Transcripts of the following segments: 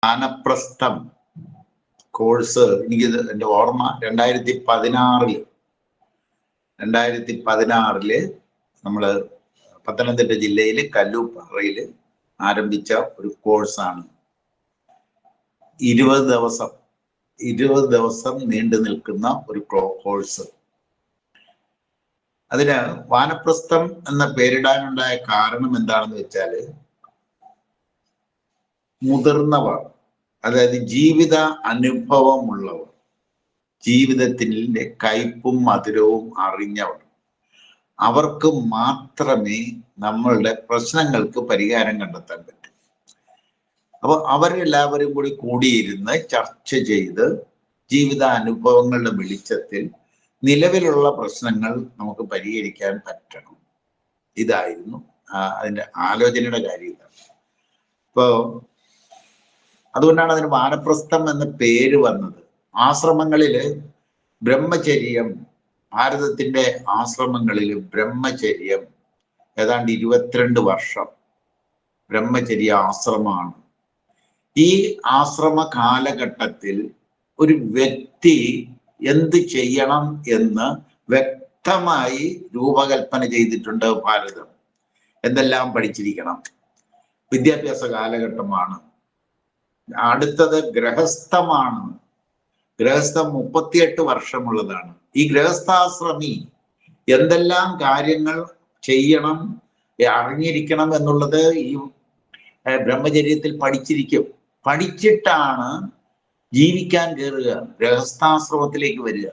വാനപ്രസ്ഥം course എനിക്ക് എൻ്റെ ഓർമ്മ 2016 നമ്മള് പത്തനംതിട്ട ജില്ലയിൽ കല്ലൂപ്പാറയിൽ ആരംഭിച്ച ഒരു കോഴ്സാണ്. 20 ദിവസം നീണ്ടു നിൽക്കുന്ന ഒരു കോഴ്സ്. അതിന് വാനപ്രസ്ഥം എന്ന പേരിടാനുണ്ടായ കാരണം എന്താണെന്ന് വെച്ചാല്, മുതിർന്നവർ, അതായത് ജീവിത അനുഭവമുള്ളവർ, ജീവിതത്തിന്റെ കയ്പും മധുരവും അറിഞ്ഞവർ, അവർക്ക് മാത്രമേ നമ്മളുടെ പ്രശ്നങ്ങൾക്ക് പരിഹാരം കണ്ടെത്താൻ പറ്റൂ. അപ്പോൾ അവരെല്ലാവരും കൂടിയിരുന്ന് ചർച്ച ചെയ്ത് ജീവിത അനുഭവങ്ങളുടെ വെളിച്ചത്തിൽ നിലവിലുള്ള പ്രശ്നങ്ങൾ നമുക്ക് പരിഹരിക്കാൻ പറ്റണം. ഇതായിരുന്നു അതിന്റെ ആലോചനയുടെ കാര്യം. ഇതാണ്. ഇപ്പോ അതുകൊണ്ടാണ് അതിന് വാനപ്രസ്ഥം എന്ന പേര് വന്നത്. ആശ്രമങ്ങളില് ബ്രഹ്മചര്യം, ഭാരതത്തിന്റെ ആശ്രമങ്ങളിൽ ബ്രഹ്മചര്യം ഏതാണ്ട് 22 വർഷം ബ്രഹ്മചര്യ ആശ്രമമാണ്. ഈ ആശ്രമ കാലഘട്ടത്തിൽ ഒരു വ്യക്തി എന്ത് ചെയ്യണം എന്ന് വ്യക്തമായി രൂപകൽപ്പന ചെയ്തിട്ടുണ്ട് ഭാരതം. എന്തെല്ലാം പഠിച്ചിരിക്കണം. വിദ്യാഭ്യാസ കാലഘട്ടമാണ്. അടുത്തത് ഗൃഹസ്ഥമാണ്. ഗൃഹസ്ഥം 38 വർഷമുള്ളതാണ്. ഈ ഗൃഹസ്ഥാശ്രമി എന്തെല്ലാം കാര്യങ്ങൾ ചെയ്യണം, അറിഞ്ഞിരിക്കണം എന്നുള്ളത് ഈ ബ്രഹ്മചര്യത്തിൽ പഠിച്ചിട്ടാണ് ജീവിക്കാൻ കയറുക, ഗൃഹസ്ഥാശ്രമത്തിലേക്ക് വരിക.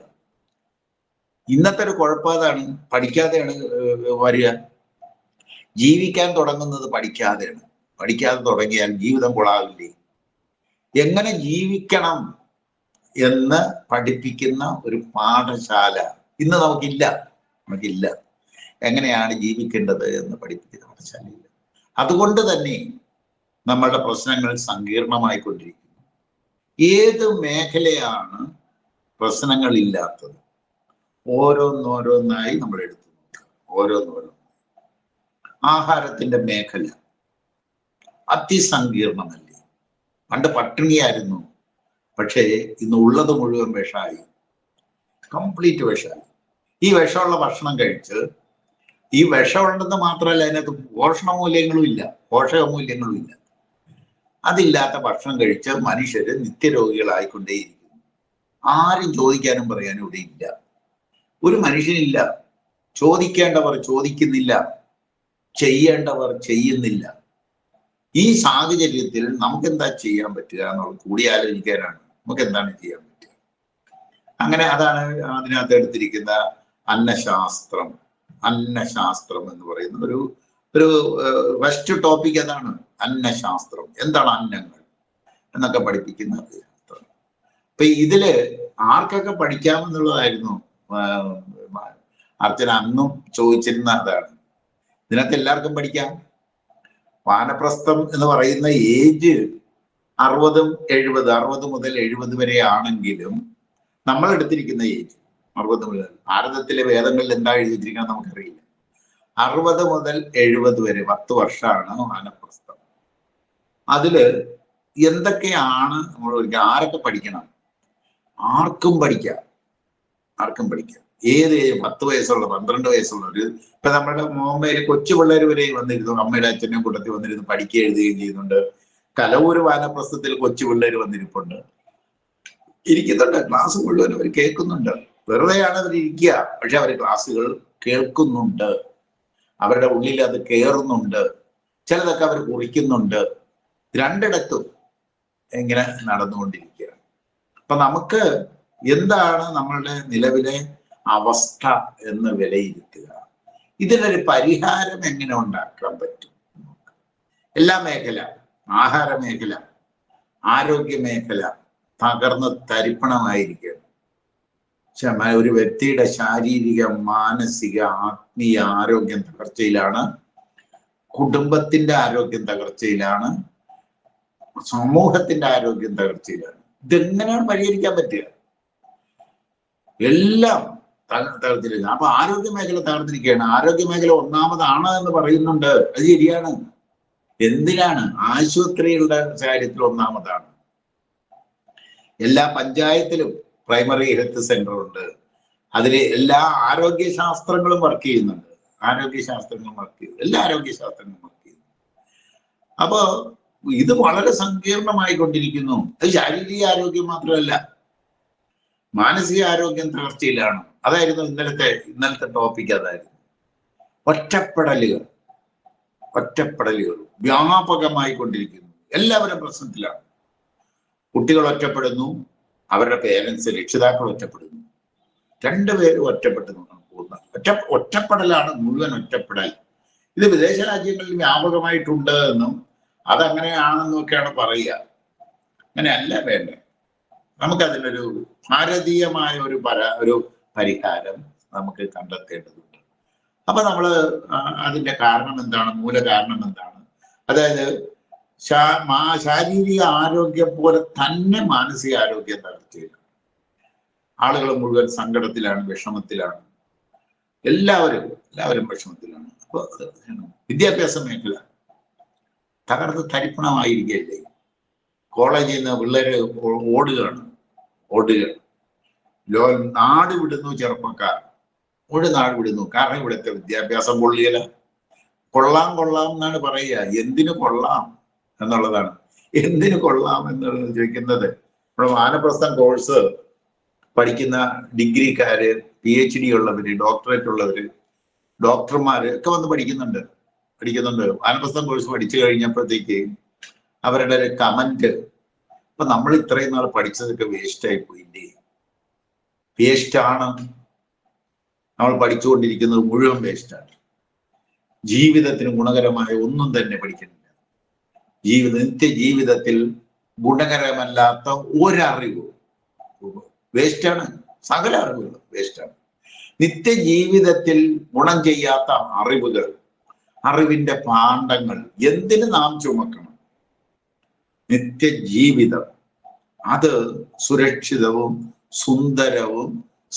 ഇന്നത്തെ ഒരു കുഴപ്പം അതാണ്. പഠിക്കാതെയാണ് വരിക. ജീവിക്കാൻ തുടങ്ങുന്നത് പഠിക്കാതെയാണ്. പഠിക്കാതെ തുടങ്ങിയാൽ ജീവിതം കൊള്ളാവില്ലേ? എങ്ങനെ ജീവിക്കണം എന്ന് പഠിപ്പിക്കുന്ന ഒരു പാഠശാല ഇന്ന് നമുക്കില്ല. എങ്ങനെയാണ് ജീവിക്കേണ്ടത് എന്ന് പഠിപ്പിക്കുന്ന പാഠശാലയില്ല. അതുകൊണ്ട് തന്നെ നമ്മളുടെ പ്രശ്നങ്ങൾ സങ്കീർണമായിക്കൊണ്ടിരിക്കുന്നു. ഏത് മേഖലയാണ് പ്രശ്നങ്ങൾ ഇല്ലാത്തത്? ഓരോന്നോരോന്നായി നമ്മൾ എടുത്തു നോക്കുക. ഓരോന്നോരോന്ന്. ആഹാരത്തിന്റെ മേഖല അതിസങ്കീർണമല്ലേ? പണ്ട് പട്ടിണിയായിരുന്നു, പക്ഷേ ഇന്ന് ഉള്ളത് മുഴുവൻ വിഷമായി. കംപ്ലീറ്റ് വിഷമായി. ഈ വിഷമുള്ള ഭക്ഷണം കഴിച്ച്, ഈ വിഷമുണ്ടെന്ന് മാത്രമല്ല, അതിനകത്ത് പോഷകമൂല്യങ്ങളും ഇല്ല. അതില്ലാത്ത ഭക്ഷണം കഴിച്ച് മനുഷ്യര് നിത്യരോഗികളായിക്കൊണ്ടേയിരിക്കുന്നു. ആരും ചോദിക്കാനും പറയാനും ഇവിടെ ഇല്ല. ഒരു മനുഷ്യനില്ല. ചോദിക്കേണ്ടവർ ചോദിക്കുന്നില്ല, ചെയ്യേണ്ടവർ ചെയ്യുന്നില്ല. ഈ സാഹചര്യത്തിൽ നമുക്ക് എന്താ ചെയ്യാൻ പറ്റുക എന്നുള്ളത് കൂടിയാലോചിക്കാനാണ്. നമുക്ക് എന്താണ് ചെയ്യാൻ പറ്റുക? അങ്ങനെ അതാണ് അതിനകത്ത് എടുത്തിരിക്കുന്ന അന്നശാസ്ത്രം എന്ന് പറയുന്ന ഒരു ഫസ്റ്റ് ടോപ്പിക്. അതാണ് അന്നശാസ്ത്രം. എന്താണ് അന്നങ്ങൾ എന്നൊക്കെ പഠിപ്പിക്കുന്ന ശാസ്ത്രം. അപ്പൊ ഇതില് ആർക്കൊക്കെ പഠിക്കാമെന്നുള്ളതായിരുന്നു അർച്ചന അന്നും ചോദിച്ചിരുന്ന. അതാണ്. ഇതിനകത്ത് എല്ലാവർക്കും പഠിക്കാം. വാനപ്രസ്ഥം എന്ന് പറയുന്ന ഏജ് 60 മുതൽ 70 വരെ ആണെങ്കിലും നമ്മൾ എടുത്തിരിക്കുന്ന ഏജ് 60 മുതൽ, ഭാരതത്തിലെ വേദങ്ങളിൽ എന്താ എഴുതി വെച്ചിരിക്കണം നമുക്കറിയില്ല. 60 മുതൽ 70 വരെ 10 വർഷമാണ് വാനപ്രസ്ഥം. അതില് എന്തൊക്കെയാണ് നമ്മൾ ആരൊക്കെ പഠിക്കണം? ആർക്കും പഠിക്കാം. ഏത് 10 വയസ്സുള്ള 12 വയസ്സുള്ളവര്, ഇപ്പൊ നമ്മുടെ മുംബൈയിൽ കൊച്ചു പിള്ളേർ വരെ വന്നിരുന്നു. അമ്മയുടെ അച്ഛനെയും കൂട്ടത്തിൽ വന്നിരുന്നു പഠിക്കുകയും എഴുതുകയും ചെയ്യുന്നുണ്ട്. കലവൂർ വാനപ്രസ്ഥത്തിൽ കൊച്ചു പിള്ളേർ ഇരിക്കുന്നുണ്ട്. ക്ലാസ് മുഴുവൻ അവർ കേൾക്കുന്നുണ്ട്. വെറുതെയാണ് അവർ ഇരിക്കുക, പക്ഷെ അവർ ക്ലാസ്സുകൾ കേൾക്കുന്നുണ്ട്. അവരുടെ ഉള്ളിൽ അത് കയറുന്നുണ്ട്. ചിലതൊക്കെ അവർ കുറിക്കുന്നുണ്ട്. രണ്ടിടത്തും ഇങ്ങനെ നടന്നുകൊണ്ടിരിക്കുകയാണ്. അപ്പൊ നമുക്ക് എന്താണ് നമ്മളുടെ നിലവിലെ അവസ്ഥ എന്ന് വിലയിരുത്തുക. ഇതിനൊരു പരിഹാരം എങ്ങനെ ഉണ്ടാക്കാൻ പറ്റും? എല്ലാ മേഖല, ആഹാര മേഖല, ആരോഗ്യ മേഖല തകർന്ന് തരിപ്പണമായിരിക്കുകയാണ്. ഒരു വ്യക്തിയുടെ ശാരീരിക, മാനസിക, ആത്മീയ ആരോഗ്യം തകർച്ചയിലാണ്. കുടുംബത്തിന്റെ ആരോഗ്യം തകർച്ചയിലാണ്. സമൂഹത്തിന്റെ ആരോഗ്യം തകർച്ചയിലാണ്. ഇതെങ്ങനെയാണ് പരിഹരിക്കാൻ പറ്റുക? എല്ലാം തകർത്തിരിക്കുക. അപ്പൊ ആരോഗ്യ മേഖല തകർത്തിരിക്കുകയാണ്. ആരോഗ്യ മേഖല ഒന്നാമതാണ് എന്ന് പറയുന്നുണ്ട്. അത് ശരിയാണ്. എന്തിനാണ്? ആശുപത്രികളുടെ കാര്യത്തിൽ ഒന്നാമതാണ്. എല്ലാ പഞ്ചായത്തിലും പ്രൈമറി ഹെൽത്ത് സെന്റർ ഉണ്ട്. അതിൽ എല്ലാ ആരോഗ്യശാസ്ത്രങ്ങളും വർക്ക് ചെയ്യുന്നുണ്ട്. എല്ലാ ആരോഗ്യശാസ്ത്രങ്ങളും വർക്ക് ചെയ്യുന്നു. അപ്പോ ഇത് വളരെ സങ്കീർണമായി കൊണ്ടിരിക്കുന്നു. അത് ശാരീരിക ആരോഗ്യം മാത്രമല്ല, മാനസിക ആരോഗ്യം തകർച്ചയിലാണ്. അതായിരുന്നു ഇന്നലത്തെ ടോപ്പിക്. അതായിരുന്നു ഒറ്റപ്പെടലുകൾ വ്യാപകമായി കൊണ്ടിരിക്കുന്നു. എല്ലാവരും പ്രശ്നത്തിലാണ്. കുട്ടികൾ ഒറ്റപ്പെടുന്നു, അവരുടെ പേരൻസ് രക്ഷിതാക്കൾ ഒറ്റപ്പെടുന്നു, രണ്ടുപേരും ഒറ്റപ്പെട്ടു പോകുന്ന ഒറ്റപ്പെടലാണ് മുഴുവൻ ഒറ്റപ്പെടൽ. ഇത് വിദേശ രാജ്യങ്ങളിൽ വ്യാപകമായിട്ടുണ്ട് എന്നും അതങ്ങനെയാണെന്നും ഒക്കെയാണ് പറയുക. അങ്ങനെയല്ല വേണ്ടേ. നമുക്കതിനൊരു ഭാരതീയമായ ഒരു പരിഹാരം നമുക്ക് കണ്ടെത്തേണ്ടതുണ്ട്. അപ്പൊ നമ്മള് അതിന്റെ കാരണം എന്താണ്, മൂലകാരണം എന്താണ്? അതായത് ശാരീരിക ആരോഗ്യം പോലെ തന്നെ മാനസിക ആരോഗ്യം തകർച്ചയിലാണ്. ആളുകൾ മുഴുവൻ സങ്കടത്തിലാണ്, വിഷമത്തിലാണ്. എല്ലാവരും വിഷമത്തിലാണ്. അപ്പൊ വിദ്യാഭ്യാസ മേഖല തകർന്ന് തരിപ്പണമായിരിക്കുകയല്ലേ. കോളേജിൽ നിന്ന് പിള്ളേര് ഓടുകയാണ്. നാട് വിടുന്നു ചെറുപ്പക്കാർ, നാട് വിടുന്നു. കാരണം ഇവിടുത്തെ വിദ്യാഭ്യാസം കൊള്ളിയല്ല. കൊള്ളാം എന്നാണ് പറയുക. എന്തിനു കൊള്ളാം എന്നുള്ളതാണ്. എന്തിനു കൊള്ളാം എന്നുള്ളത് ചോദിക്കുന്നത്. നമ്മുടെ വാനപ്രസ്ഥം കോഴ്സ് പഠിക്കുന്ന ഡിഗ്രിക്കാര്, PhD ഉള്ളവര്, ഡോക്ടറേറ്റ് ഉള്ളവര്, ഡോക്ടർമാര് ഒക്കെ വന്ന് പഠിക്കുന്നുണ്ട്. വാനപ്രസ്ഥം കോഴ്സ് പഠിച്ചു കഴിഞ്ഞപ്പോഴത്തേക്ക് അവരുടെ ഒരു കമന്റ്, ഇപ്പൊ നമ്മൾ ഇത്രയും നാൾ പഠിച്ചതൊക്കെ വേസ്റ്റ് ആയി പോയില്ലേ? വേസ്റ്റാണ്. നമ്മൾ പഠിച്ചുകൊണ്ടിരിക്കുന്നത് മുഴുവൻ വേസ്റ്റാണ്. ജീവിതത്തിന് ഗുണകരമായ ഒന്നും തന്നെ പഠിക്കുന്നില്ല. നിത്യജീവിതത്തിൽ ഗുണകരമല്ലാത്ത ഒരറിവ് വേസ്റ്റാണ്. സകല അറിവുകൾ വേസ്റ്റാണ്. നിത്യജീവിതത്തിൽ ഗുണം ചെയ്യാത്ത അറിവുകൾ, അറിവിന്റെ പാണ്ഡങ്ങൾ എന്തിന് നാം ചുമക്കണം? നിത്യജീവിതം അത് സുരക്ഷിതവും സുന്ദരവും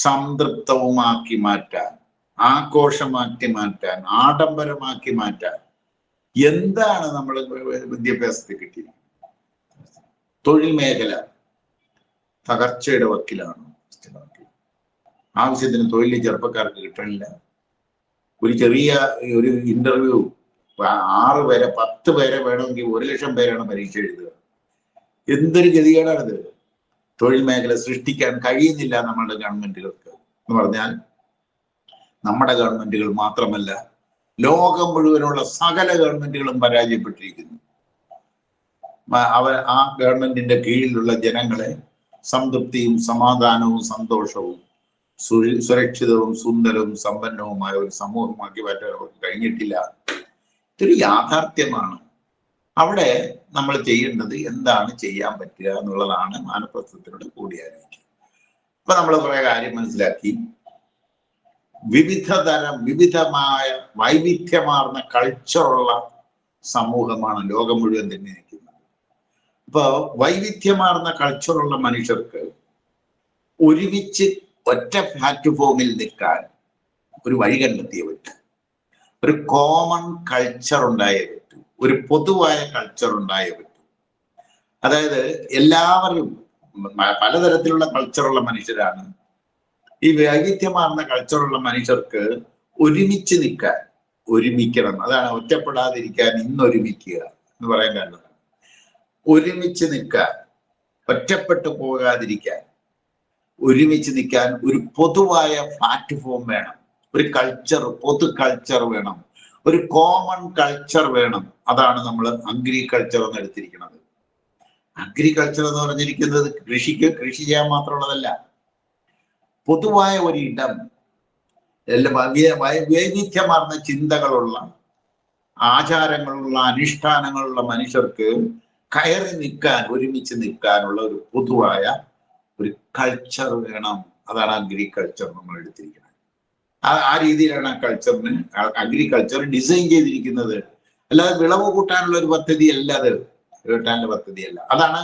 സംതൃപ്തവുമാക്കി മാറ്റാൻ, ആഘോഷമാക്കി മാറ്റാൻ, ആഡംബരമാക്കി മാറ്റാൻ എന്താണ് നമ്മൾ വിദ്യാഭ്യാസത്തിൽ കിട്ടിയത്? തൊഴിൽ മേഖല തകർച്ചയുടെ വക്കിലാണ്. ആവശ്യത്തിന് തൊഴിൽ ചെറുപ്പക്കാർക്ക് കിട്ടണില്ല. ഒരു ഇന്റർവ്യൂ 6 പേരെ 10 പേരെ വേണമെങ്കിൽ 1 ലക്ഷം പേരാണ് പരീക്ഷ എഴുതുക. എന്തൊരു ഗതികേടാണിത്. തൊഴിൽ മേഖല സൃഷ്ടിക്കാൻ കഴിയുന്നില്ല നമ്മളുടെ ഗവൺമെന്റുകൾക്ക്. എന്ന് പറഞ്ഞാൽ നമ്മുടെ ഗവൺമെന്റുകൾ മാത്രമല്ല, ലോകം മുഴുവനുള്ള സകല ഗവൺമെന്റുകളും പരാജയപ്പെട്ടിരിക്കുന്നു. ആ ഗവൺമെന്റിന്റെ കീഴിലുള്ള ജനങ്ങളെ സംതൃപ്തിയും സമാധാനവും സന്തോഷവും സുരക്ഷിതവും സുന്ദരവും സമ്പന്നവുമായ ഒരു സമൂഹമാക്കി മാറ്റാൻ അവർക്ക് കഴിഞ്ഞിട്ടില്ല. ഇതൊരു യാഥാർത്ഥ്യമാണ്. അവിടെ നമ്മൾ ചെയ്യേണ്ടത് എന്താണ് ചെയ്യാൻ പറ്റുക എന്നുള്ളതാണ് വാനപ്രസ്ഥത്തിനോട് കൂടിയാലോചിക്കുക. അപ്പൊ നമ്മൾ കുറെ കാര്യം മനസ്സിലാക്കി. വിവിധമായ വൈവിധ്യമാർന്ന കൾച്ചറുള്ള സമൂഹമാണ് ലോകം മുഴുവൻ തന്നെ നിൽക്കുന്നത്. അപ്പൊ വൈവിധ്യമാർന്ന കൾച്ചറുള്ള മനുഷ്യർക്ക് ഒരുമിച്ച് ഒറ്റ പ്ലാറ്റ്ഫോമിൽ നിൽക്കാൻ ഒരു വഴി കണ്ടെത്തിയേ പറ്റും. ഒരു കോമൺ കൾച്ചർ ഉണ്ടായേ പറ്റും. ഒരു പൊതുവായ കൾച്ചർ ഉണ്ടായേ പറ്റും. അതായത് എല്ലാവരും പലതരത്തിലുള്ള കൾച്ചറുള്ള മനുഷ്യരാണ്. ഈ വൈവിധ്യമാർന്ന കൾച്ചറുള്ള മനുഷ്യർക്ക് ഒരുമിച്ച് നിൽക്കാൻ, ഒരുമിക്കണം. അതാണ് ഒറ്റപ്പെടാതിരിക്കാൻ ഇന്നൊരുമിക്കുക എന്ന് പറയാൻ കാരണം. ഒരുമിച്ച് നിൽക്കാൻ, ഒറ്റപ്പെട്ടു പോകാതിരിക്കാൻ, ഒരുമിച്ച് നിൽക്കാൻ ഒരു പൊതുവായ പ്ലാറ്റ്ഫോം വേണം. ഒരു കൾച്ചർ, പൊതു കൾച്ചർ വേണം. ഒരു കോമൺ കൾച്ചർ വേണം. അതാണ് നമ്മൾ അഗ്രികൾച്ചർ എന്ന് എടുത്തിരിക്കുന്നത്. അഗ്രികൾച്ചർ എന്ന് പറഞ്ഞിരിക്കുന്നത് കൃഷി ചെയ്യാൻ മാത്രമുള്ളതല്ല. പൊതുവായ ഒരു ഇടം, വൈവിധ്യമാർന്ന ചിന്തകളുള്ള, ആചാരങ്ങളുള്ള, അനുഷ്ഠാനങ്ങളുള്ള മനുഷ്യർക്ക് കയറി നിൽക്കാൻ, ഒരുമിച്ച് നിൽക്കാനുള്ള ഒരു പൊതുവായ ഒരു കൾച്ചർ വേണം. അതാണ് അഗ്രികൾച്ചർ നമ്മൾ എടുത്തിരിക്കുന്നത്. ആ രീതിയിലാണ് അഗ്രികൾച്ചർ ഡിസൈൻ ചെയ്തിരിക്കുന്നത്. അല്ലാതെ വിളവ് കൂട്ടാനുള്ള ഒരു പദ്ധതിയല്ല, അത് കൂട്ടാനുള്ള പദ്ധതിയല്ല. അതാണ്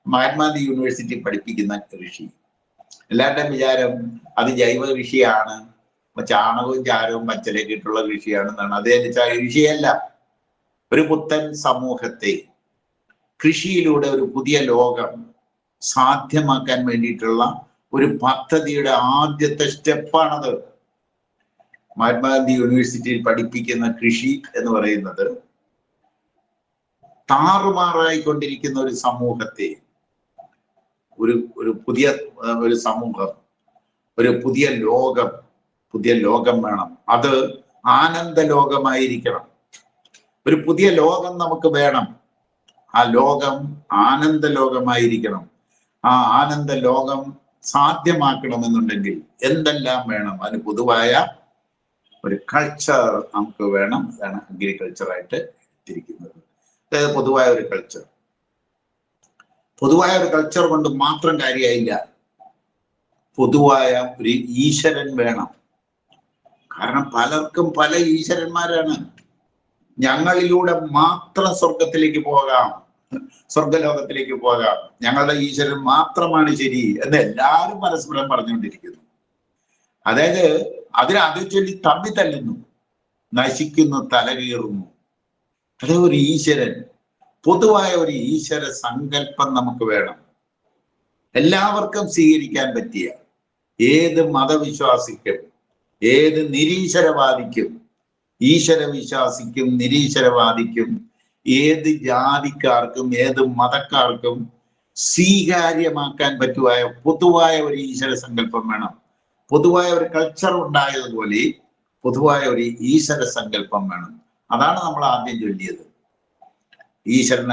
മഹാത്മാഗാന്ധി യൂണിവേഴ്സിറ്റി പഠിപ്പിക്കുന്ന കൃഷി. എല്ലാവരുടെയും വിചാരം അത് ജൈവ കൃഷിയാണ്, ചാണകവും ചാരവും പച്ചലൊക്കെ ഇട്ടുള്ള കൃഷിയാണെന്നാണ്. അത് കൃഷിയല്ല. ഒരു പുത്തൻ സമൂഹത്തെ കൃഷിയിലൂടെ ഒരു പുതിയ ലോകം സാധ്യമാക്കാൻ വേണ്ടിയിട്ടുള്ള ഒരു പദ്ധതിയുടെ ആദ്യത്തെ സ്റ്റെപ്പാണത്. മഹാത്മാഗാന്ധി യൂണിവേഴ്സിറ്റിയിൽ പഠിപ്പിക്കുന്ന കൃഷി എന്ന് പറയുന്നത് താറുമാറായിക്കൊണ്ടിരിക്കുന്ന ഒരു സമൂഹത്തെ, ഒരു പുതിയ ഒരു സമൂഹം, ഒരു പുതിയ ലോകം വേണം. അത് ആനന്ദ ലോകമായിരിക്കണം. ഒരു പുതിയ ലോകം നമുക്ക് വേണം. ആ ലോകം ആനന്ദ ലോകമായിരിക്കണം. ആ ആനന്ദ ലോകം സാധ്യമാക്കണമെന്നുണ്ടെങ്കിൽ എന്തെല്ലാം വേണം? അതിന് പൊതുവായ ഒരു കൾച്ചർ നമുക്ക് വേണം. അതാണ് അഗ്രികൾച്ചറായിട്ട് എടുത്തിരിക്കുന്നത്. അതായത് പൊതുവായ ഒരു കൾച്ചർ കൊണ്ട് മാത്രം കാര്യമായില്ല. പൊതുവായ ഒരു ഈശ്വരൻ വേണം. കാരണം പലർക്കും പല ഈശ്വരന്മാരാണ്. ഞങ്ങളിലൂടെ മാത്രം സ്വർഗലോകത്തിലേക്ക് പോകാം, ഞങ്ങളുടെ ഈശ്വരൻ മാത്രമാണ് ശരി എന്ന് എല്ലാവരും പരസ്പരം പറഞ്ഞുകൊണ്ടിരിക്കുന്നു. അതായത് അത് ചൊല്ലി തമ്മി തല്ലുന്നു, നശിക്കുന്നു, തലകീറുന്നു. അത് ഒരു ഈശ്വരൻ, പൊതുവായ ഒരു ഈശ്വര സങ്കല്പം നമുക്ക് വേണം. എല്ലാവർക്കും സ്വീകരിക്കാൻ പറ്റിയ, ഏത് മതവിശ്വാസിക്കും, ഏത് നിരീശ്വരവാദിക്കും, ഈശ്വര വിശ്വാസിക്കും നിരീശ്വരവാദിക്കും, ഏത് ജാതിക്കാർക്കും ഏത് മതക്കാർക്കും സ്വീകാര്യമാക്കാൻ പറ്റുവായ പൊതുവായ ഒരു ഈശ്വര സങ്കല്പം വേണം. പൊതുവായ ഒരു കൾച്ചർ ഉണ്ടായതുപോലെ പൊതുവായ ഒരു ഈശ്വര സങ്കല്പം വേണം. അതാണ് നമ്മൾ ആദ്യം ചൊല്ലിയത്. ഈശ്വരൻ